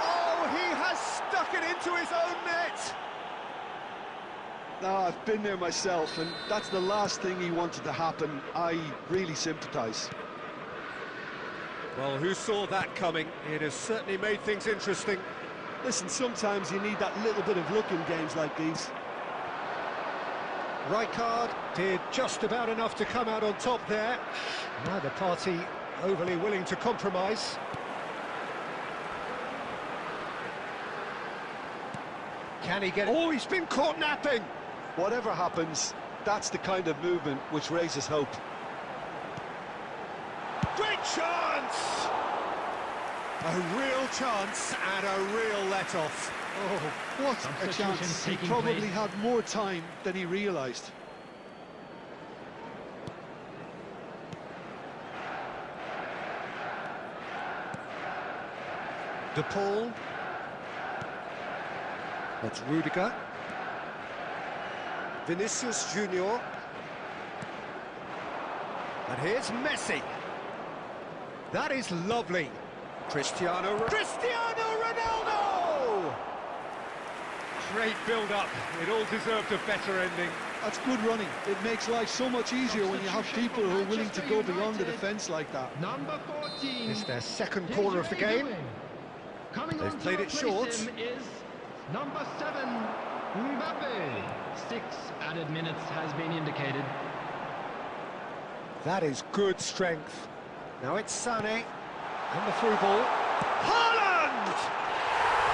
Oh, he has stuck it into his own net. No, I've been there myself, and that's the last thing he wanted to happen. I really sympathise. Well, who saw that coming? It has certainly made things interesting. Listen, sometimes you need that little bit of luck in games like these. Rijkaard did just about enough to come out on top there. Neither party overly willing to compromise. Can he get... Oh, he's been caught napping! Whatever happens, that's the kind of movement which raises hope. Great chance! A real chance and a real let-off. Oh, what a chance. He probably had more time than he realised. De Paul. That's Rudiger. Vinicius Junior. And here's Messi. That is lovely. Cristiano Ronaldo! Great build-up. It all deserved a better ending. That's good running. It makes life so much easier when you have people who are willing to go beyond the defence like that. Number 14. It's their second corner of the game. They've played it short. Is number 7, Mbappe. 6 added minutes has been indicated. That is good strength. Now it's Sané. And the through ball. Haaland!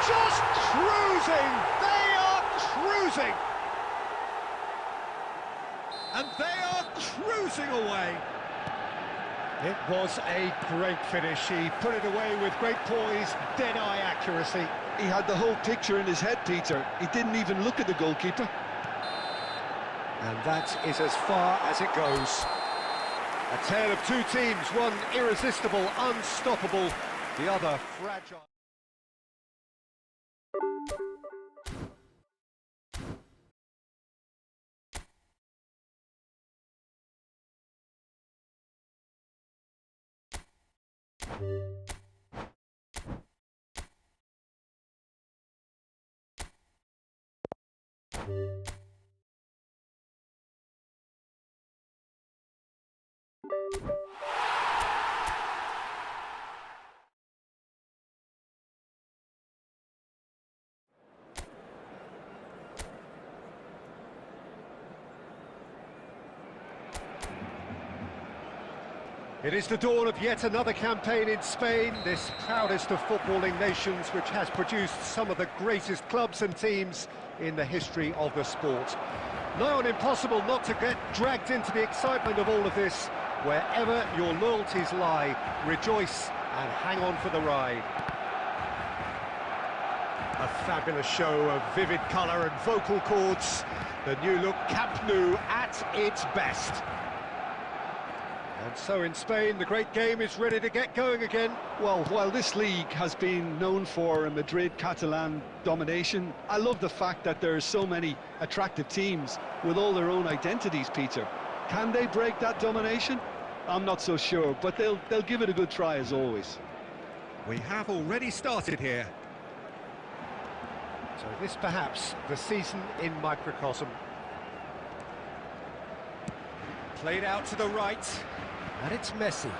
Just cruising! They are cruising! And they are cruising away. It was a great finish. He put it away with great poise, dead-eye accuracy. He had the whole picture in his head, Peter. He didn't even look at the goalkeeper. And that is as far as it goes. A tale of two teams, one irresistible, unstoppable, the other fragile. It is the dawn of yet another campaign in Spain, this proudest of footballing nations, which has produced some of the greatest clubs and teams in the history of the sport. Nigh on impossible not to get dragged into the excitement of all of this. Wherever your loyalties lie, rejoice and hang on for the ride. A fabulous show of vivid colour and vocal cords. The new-look Camp Nou at its best. And so in Spain, the great game is ready to get going again. Well, while this league has been known for a Madrid-Catalan domination, I love the fact that there are so many attractive teams with all their own identities, Peter. Can they break that domination? I'm not so sure, but they'll give it a good try as always. We have already started here. So this perhaps the season in microcosm. Played out to the right. And it's Messi.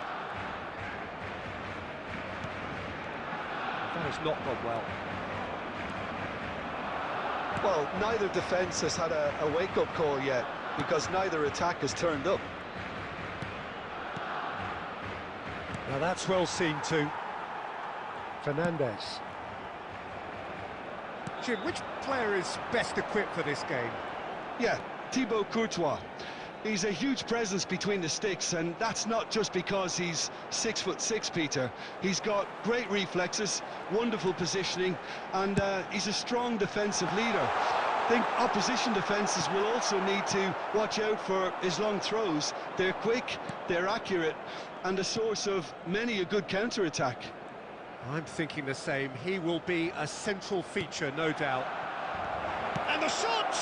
That has not gone well. Well, neither defence has had a wake-up call yet, because neither attack has turned up. Now that's well seen too. Fernandez. Jim, which player is best equipped for this game? Yeah, Thibaut Courtois. He's a huge presence between the sticks, and that's not just because he's 6'6", Peter. He's got great reflexes, wonderful positioning, and he's a strong defensive leader. I think opposition defences will also need to watch out for his long throws. They're quick, they're accurate, and a source of many a good counter-attack. I'm thinking the same. He will be a central feature, no doubt. And the shot!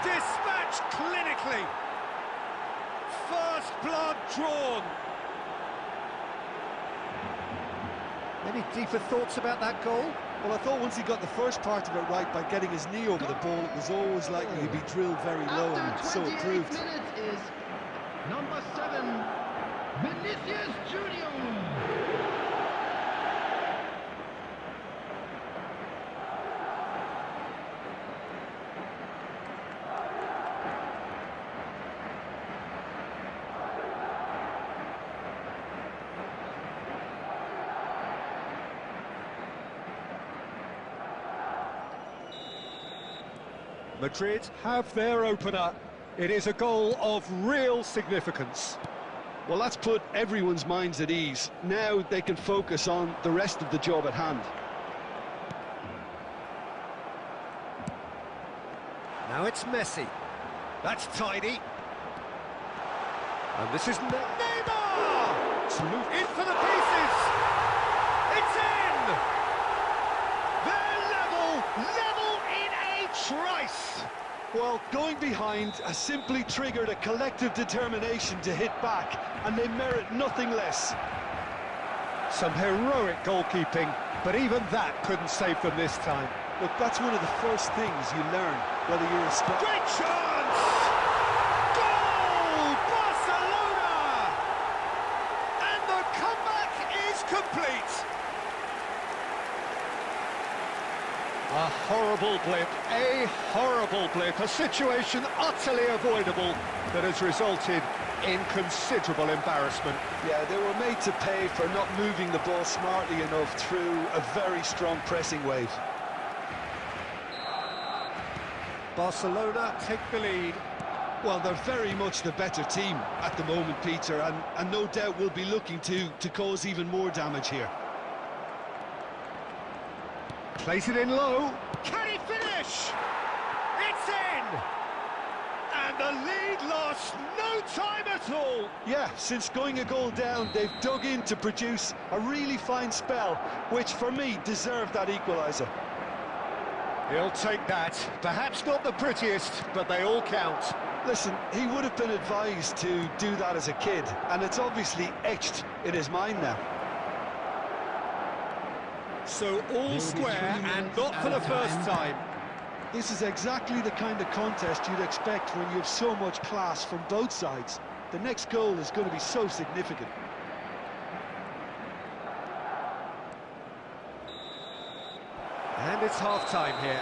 Dispatched clinically. First blood drawn. Any deeper thoughts about that goal? Well, I thought once he got the first part of it right by getting his knee over the ball, it was always likely to be drilled very low, and so it proved. After 28 minutes is number 7, Vinicius Junior. Madrid have their opener. It is a goal of real significance. Well, that's put everyone's minds at ease. Now they can focus on the rest of the job at hand. Now it's Messi. That's tidy. And this is Neymar! It's moved in for the pieces! It's in! They're level in a trice! Well, going behind has simply triggered a collective determination to hit back, and they merit nothing less. Some heroic goalkeeping, but even that couldn't save them this time. Look, that's one of the first things you learn, whether you're a striker. Great chance! Goal! Barcelona! And the comeback is complete. A horrible blip, a situation utterly avoidable that has resulted in considerable embarrassment. Yeah, they were made to pay for not moving the ball smartly enough through a very strong pressing wave. Barcelona take the lead. Well, they're very much the better team at the moment, Peter, and no doubt will be looking to cause even more damage here. Plays it in low. Can he finish? It's in! And the lead lost no time at all. Yeah, since going a goal down, they've dug in to produce a really fine spell, which for me deserved that equaliser. He'll take that. Perhaps not the prettiest, but they all count. Listen, he would have been advised to do that as a kid, and it's obviously etched in his mind now. So all square and not for the first time. This is exactly the kind of contest you'd expect when you have so much class from both sides. The next goal is going to be so significant. And it's half-time here.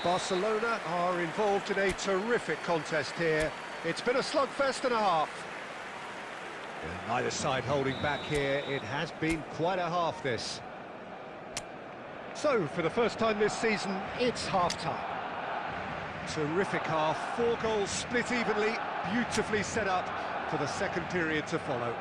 Barcelona are involved in a terrific contest here. It's been a slugfest and a half. And neither side holding back here. It has been quite a half, this. So, for the first time this season, it's half-time. Terrific half, 4 goals split evenly, beautifully set up for the second period to follow.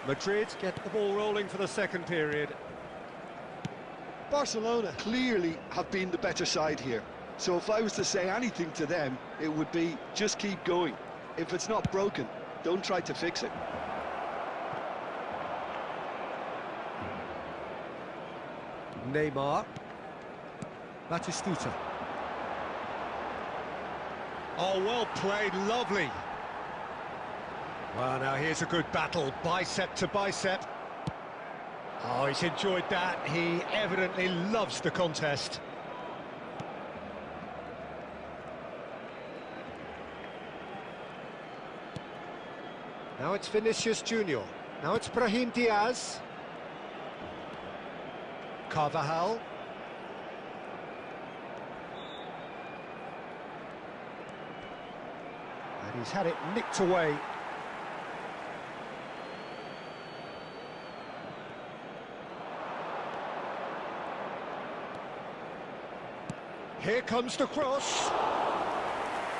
Madrid get the ball rolling for the second period. Barcelona clearly have been the better side here. So if I was to say anything to them, it would be just keep going. If it's not broken, don't try to fix it. Neymar. Batistuta. Oh, well played, lovely. Well, now here's a good battle, bicep to bicep. Oh, he's enjoyed that. He evidently loves the contest. Now it's Vinicius Junior. Now it's Brahim Diaz. Carvajal. And he's had it nicked away. Here comes the cross.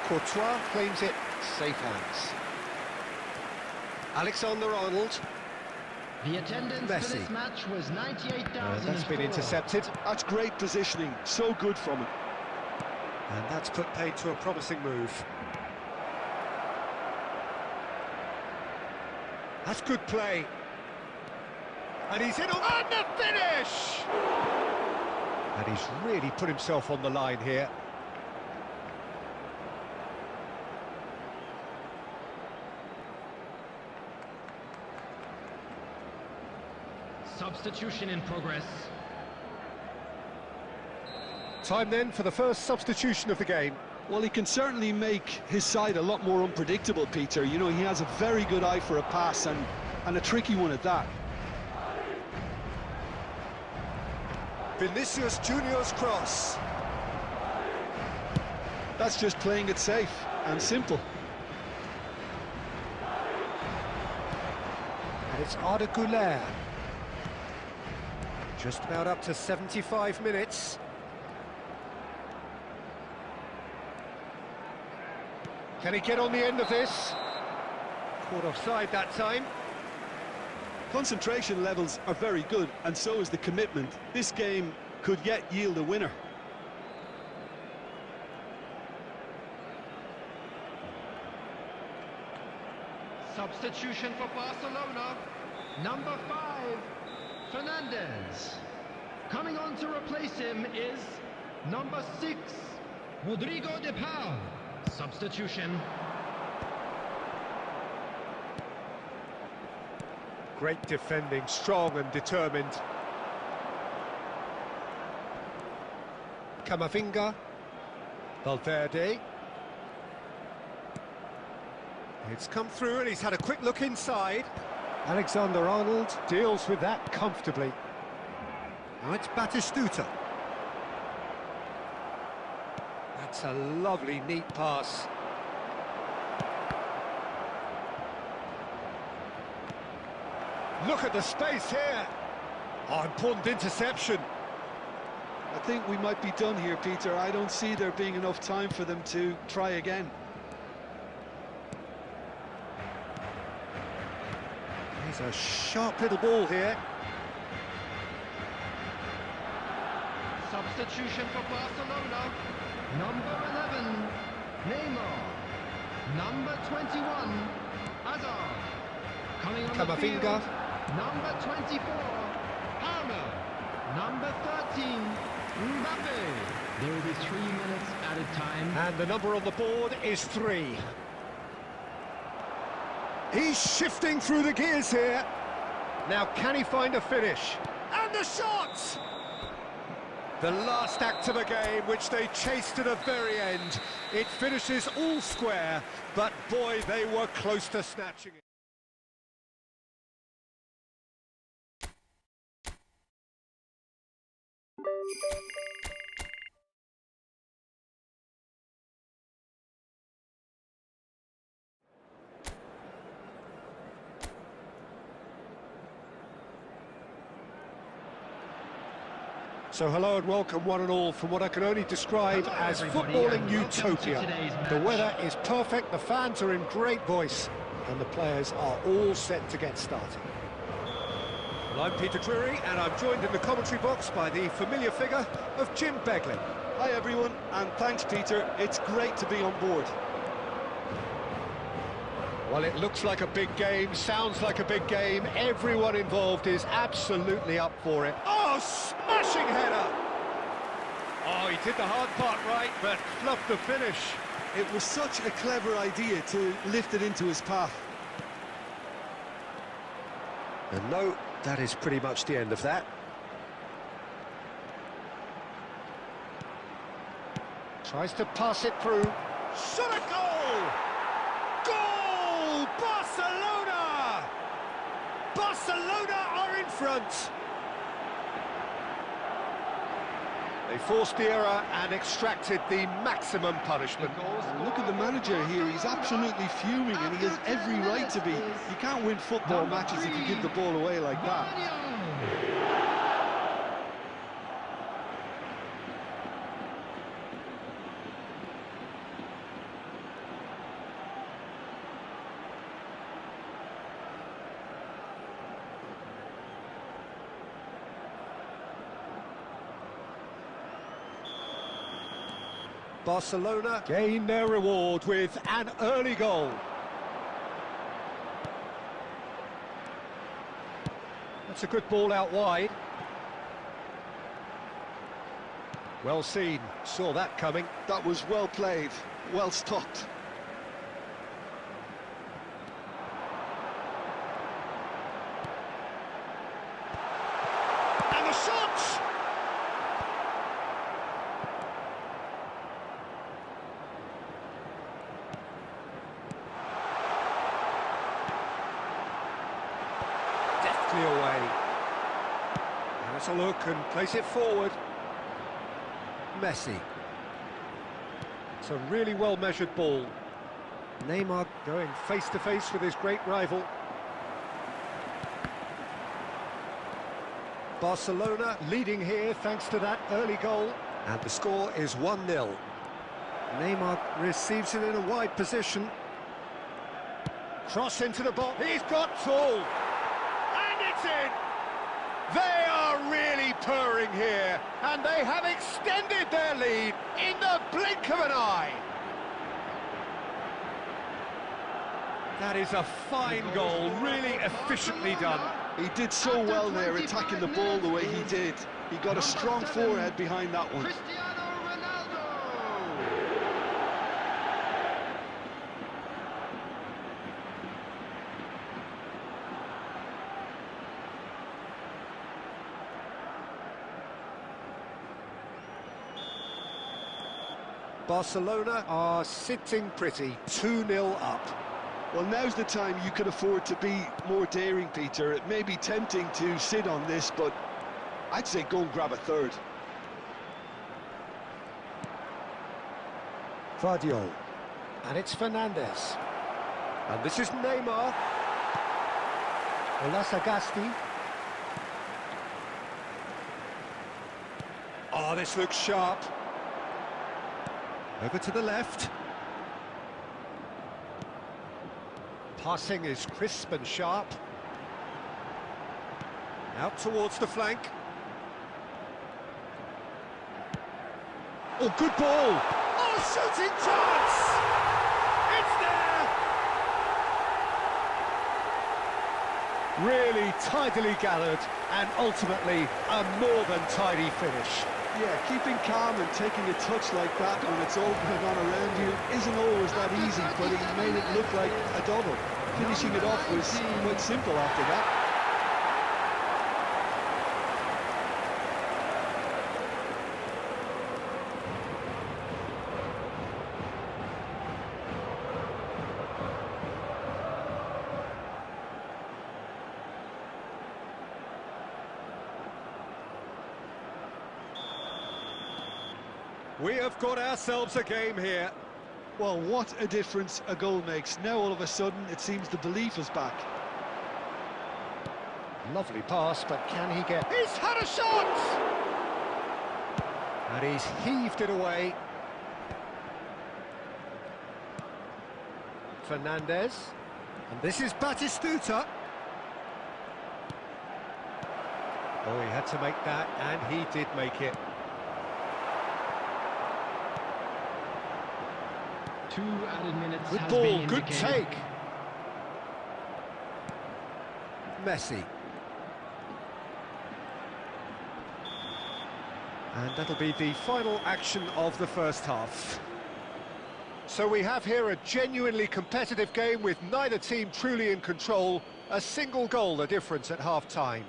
Courtois claims it, safe hands. Alexander-Arnold. The attendance Messi. for this match was 98,000. That's been intercepted. That's great positioning, so good from him. And that's put paid to a promising move. That's good play. And he's in on the finish! And he's really put himself on the line here. Substitution in progress. Time then for the first substitution of the game. Well, he can certainly make his side a lot more unpredictable, Peter. You know, he has a very good eye for a pass and a tricky one at that. Vinicius Junior's cross. That's just playing it safe and simple. And it's Arda Güler. Just about up to 75 minutes. Can he get on the end of this? Caught offside that time. Concentration levels are very good, and so is the commitment. This game could yet yield a winner. Substitution for Barcelona. Number 5, Fernandez. Coming on to replace him is number 6, Rodrigo de Paul. Substitution. Great defending, strong and determined. Camavinga. Valverde. It's come through and he's had a quick look inside. Alexander-Arnold deals with that comfortably. Now it's Batistuta. That's a lovely, neat pass. Look at the space here. Oh, important interception. I think we might be done here, Peter. I don't see there being enough time for them to try again. He's a sharp little ball here. Substitution for Barcelona. Number 11, Neymar. Number 21, Hazard. Coming on the field, Camavinga. number 24, Palmer. Number 13, Mbappe. There will be 3 minutes added time. And the number on the board is 3. He's shifting through the gears here. Now, can he find a finish? And the shot! The last act of a game, which they chased to the very end. It finishes all square, but boy, they were close to snatching it. So hello and welcome one and all from what I can only describe as footballing utopia. The weather is perfect, the fans are in great voice, and the players are all set to get started. Well, I'm Peter Drury, and I'm joined in the commentary box by the familiar figure of Jim Begley. Hi everyone, and thanks Peter, it's great to be on board. Well, it looks like a big game, sounds like a big game. Everyone involved is absolutely up for it. Oh, smashing header! Oh, he did the hard part right, but fluffed the finish. It was such a clever idea to lift it into his path. And no, that is pretty much the end of that. Tries to pass it through. Shot a goal! Goal! Barcelona! Barcelona are in front. They forced the error and extracted the maximum punishment. Look at the manager here, he's absolutely fuming and he has every right to be. You can't win football matches if you give the ball away like that. Barcelona gain their reward with an early goal. That's a good ball out wide. Well seen, saw that coming. That was well played, well stopped. And the shot! Deftly away. Has a look and plays it forward. Messi. It's a really well-measured ball. Neymar going face-to-face with his great rival. Barcelona leading here thanks to that early goal. And the score is 1-0. Neymar receives it in a wide position. Cross into the box. He's got full. And it's in. They are really purring here. And they have extended their lead in the blink of an eye. That is a fine goal, really efficiently done. He did so well there, attacking the ball the way he did. He got a strong forehead behind that one. Barcelona are sitting pretty, 2-0 up. Well, now's the time you can afford to be more daring, Peter. It may be tempting to sit on this, but I'd say go and grab a third. Vardio. And it's Fernandez. And this is Neymar. Olasagasti. Oh, this looks sharp. Over to the left. Passing is crisp and sharp. Out towards the flank. Oh, good ball! Oh, shooting chance! It's there! Really tidily gathered, and ultimately a more than tidy finish. Yeah, keeping calm and taking a touch like that when it's all going on around you isn't always that easy, but he made it look like a double. Finishing it off was quite simple after that. We have got ourselves a game here. Well, what a difference a goal makes. Now all of a sudden it seems the belief is back. Lovely pass, but can he get... He's had a shot! And he's heaved it away. Fernandez. And this is Batistuta. Oh, he had to make that, and he did make it. 2 added minutes Good has ball, been good indicated. take. Messi. And that'll be the final action of the first half. So we have here a genuinely competitive game with neither team truly in control. A single goal the difference at half-time.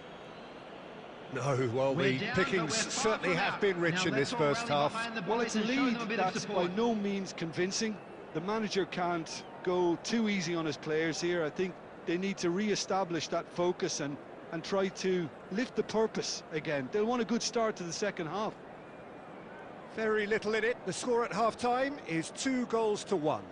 No, well, We're the down, pickings but we're far certainly from have out. been rich Now in this let's all first rally half. behind the Well, boys it's a and show lead them a bit of that's by support. no means convincing. The manager can't go too easy on his players here. I think they need to re-establish that focus and try to lift the purpose again. They'll want a good start to the second half. Very little in it. The score at half-time is 2-1.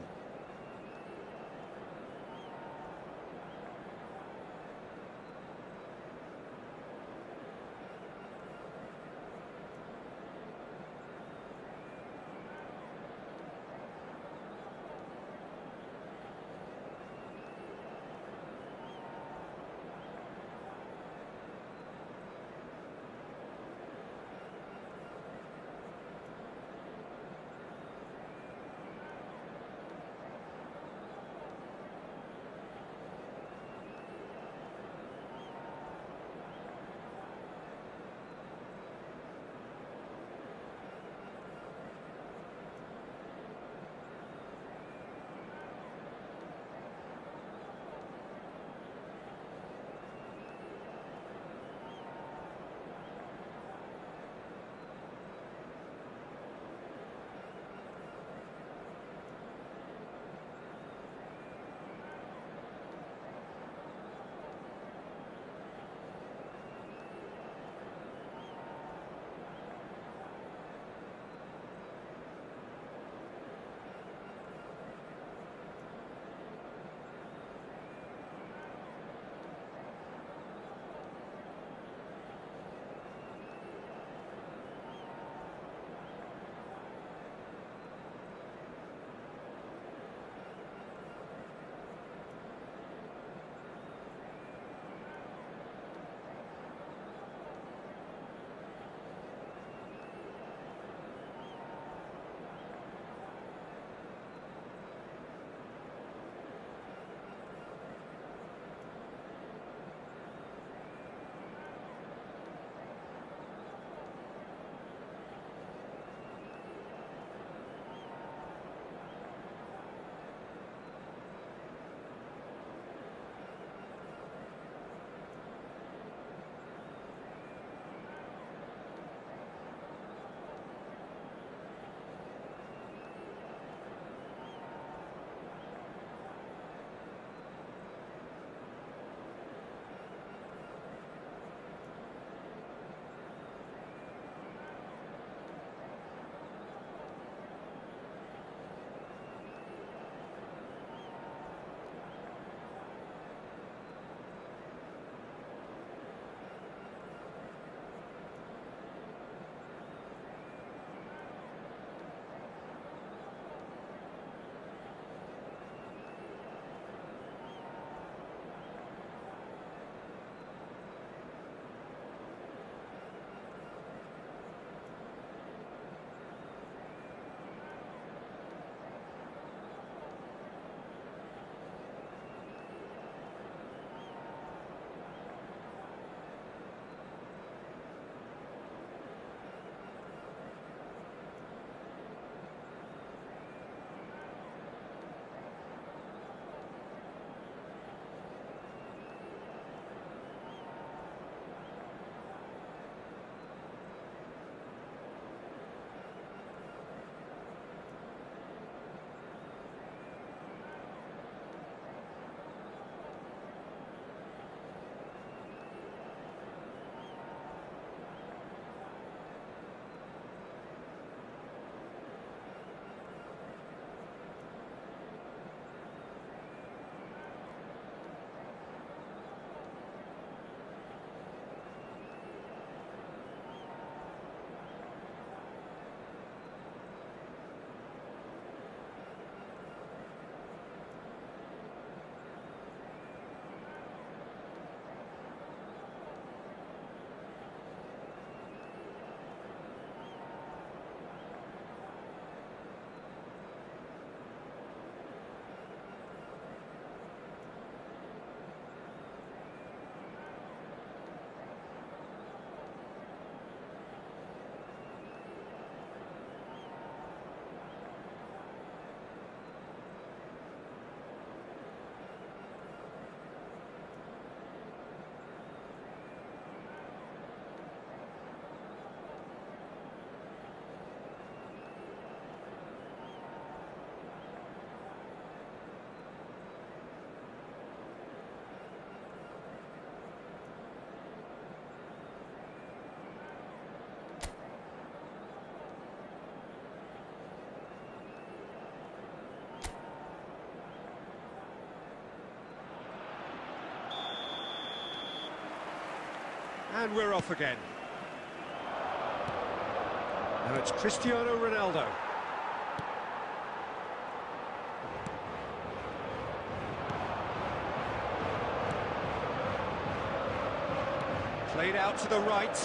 And we're off again. Now it's Cristiano Ronaldo. Played out to the right.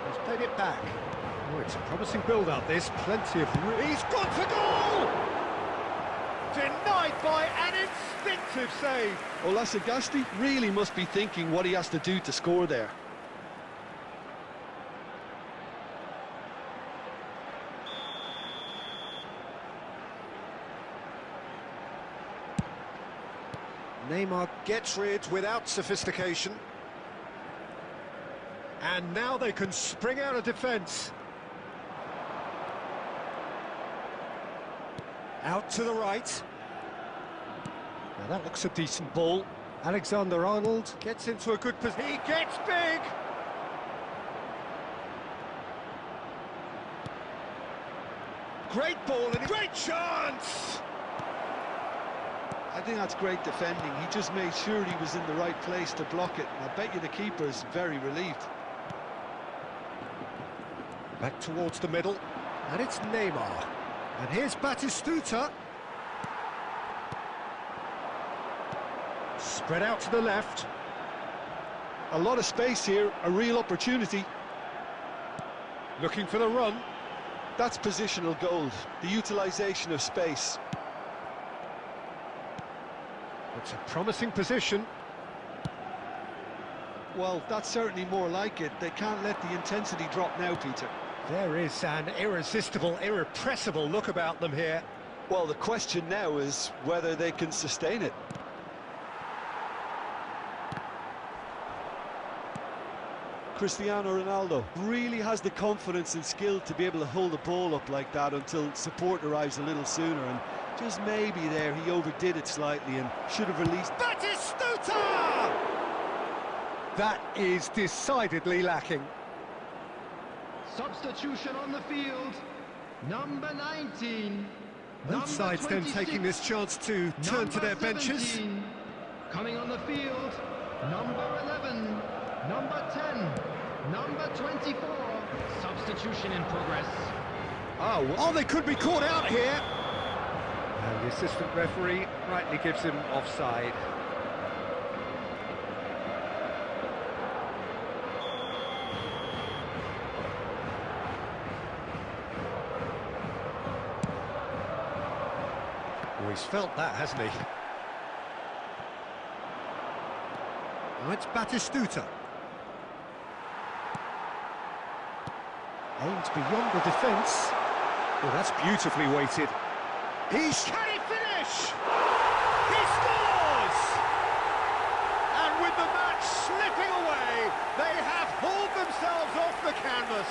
He's played it back. Oh, it's a promising build-up, this. Plenty of... He's gone for goal! Denied by an instinctive save. Sagasti really must be thinking what he has to do to score there. Neymar gets rid without sophistication. And now they can spring out of defence. Out to the right. Now that looks a decent ball. Alexander-Arnold gets into a good position. He gets big! Great ball and great chance! I think that's great defending. He just made sure he was in the right place to block it. I bet you the keeper's very relieved. Back towards the middle, and it's Neymar. And here's Batistuta. Spread out to the left. A lot of space here, a real opportunity. Looking for the run. That's positional gold, the utilisation of space. It's a promising position. Well, that's certainly more like it. They can't let the intensity drop now, Peter. There is an irresistible, irrepressible look about them here. Well, the question now is whether they can sustain it. Cristiano Ronaldo really has the confidence and skill to be able to hold the ball up like that until support arrives a little sooner, and just maybe there he overdid it slightly and should have released. Batistuta! That is decidedly lacking. Substitution on the field, number 19. Both sides then taking this chance to turn to their benches. 17. Coming on the field, number 11, number 10, number 24. Substitution in progress. Oh, they could be caught out here. And the assistant referee rightly gives him offside. Oh, he's felt that, hasn't he? Now it's Batistuta. Aims beyond the defence. Oh, that's beautifully weighted. Can he finish? He scores! And with the match slipping away, they have hauled themselves off the canvas.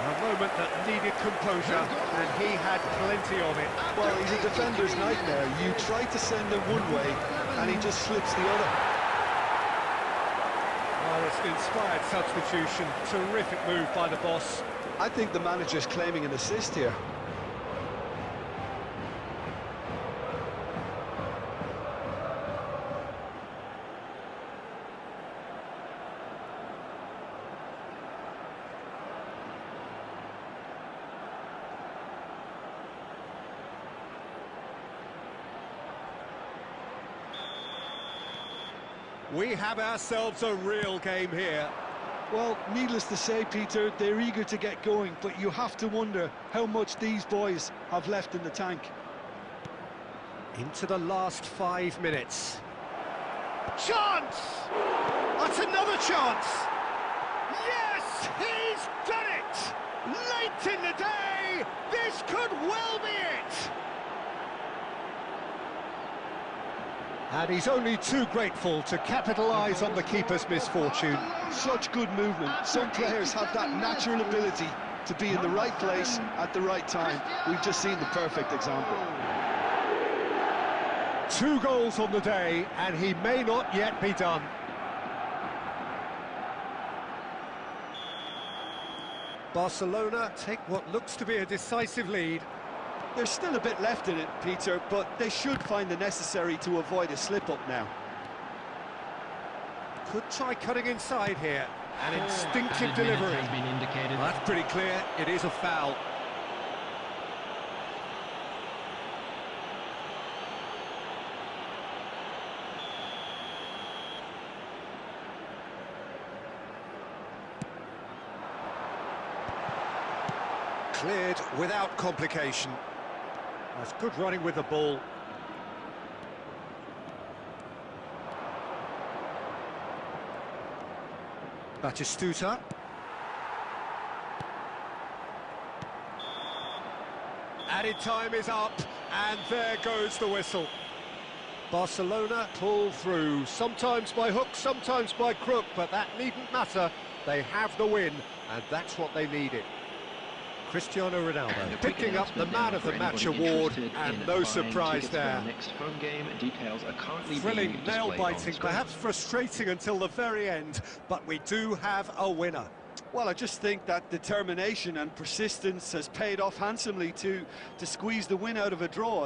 A moment that needed composure, and he had plenty of it. Well, he's a defender's nightmare. You try to send him one way, and he just slips the other. Oh, it's an inspired substitution. Terrific move by the boss. I think the manager's claiming an assist here. We have ourselves a real game here. Well, needless to say, Peter, they're eager to get going, but you have to wonder how much these boys have left in the tank. Into the last 5 minutes. Chance! That's another chance! Yes, he's done it! Late in the day, this could well be it! And he's only too grateful to capitalise on the keeper's misfortune. Such good movement. Some players have that natural ability to be in the right place at the right time. We've just seen the perfect example. 2 goals on the day, and he may not yet be done. Barcelona take what looks to be a decisive lead. There's still a bit left in it, Peter, but they should find the necessary to avoid a slip-up now. Could try cutting inside here. An instinctive Added minutes delivery. has been indicated. Well, that's pretty clear. It is a foul. Cleared without complication. That's good running with the ball. Batistuta. Added time is up, and there goes the whistle. Barcelona pull through, sometimes by hook, sometimes by crook, but that needn't matter. They have the win, and that's what they needed. Cristiano Ronaldo picking up the Man of the Match award, and no surprise there. Next home game details are currently Thrilling, nail-biting, perhaps frustrating until the very end, but we do have a winner. Well, I just think that determination and persistence has paid off handsomely to squeeze the win out of a draw.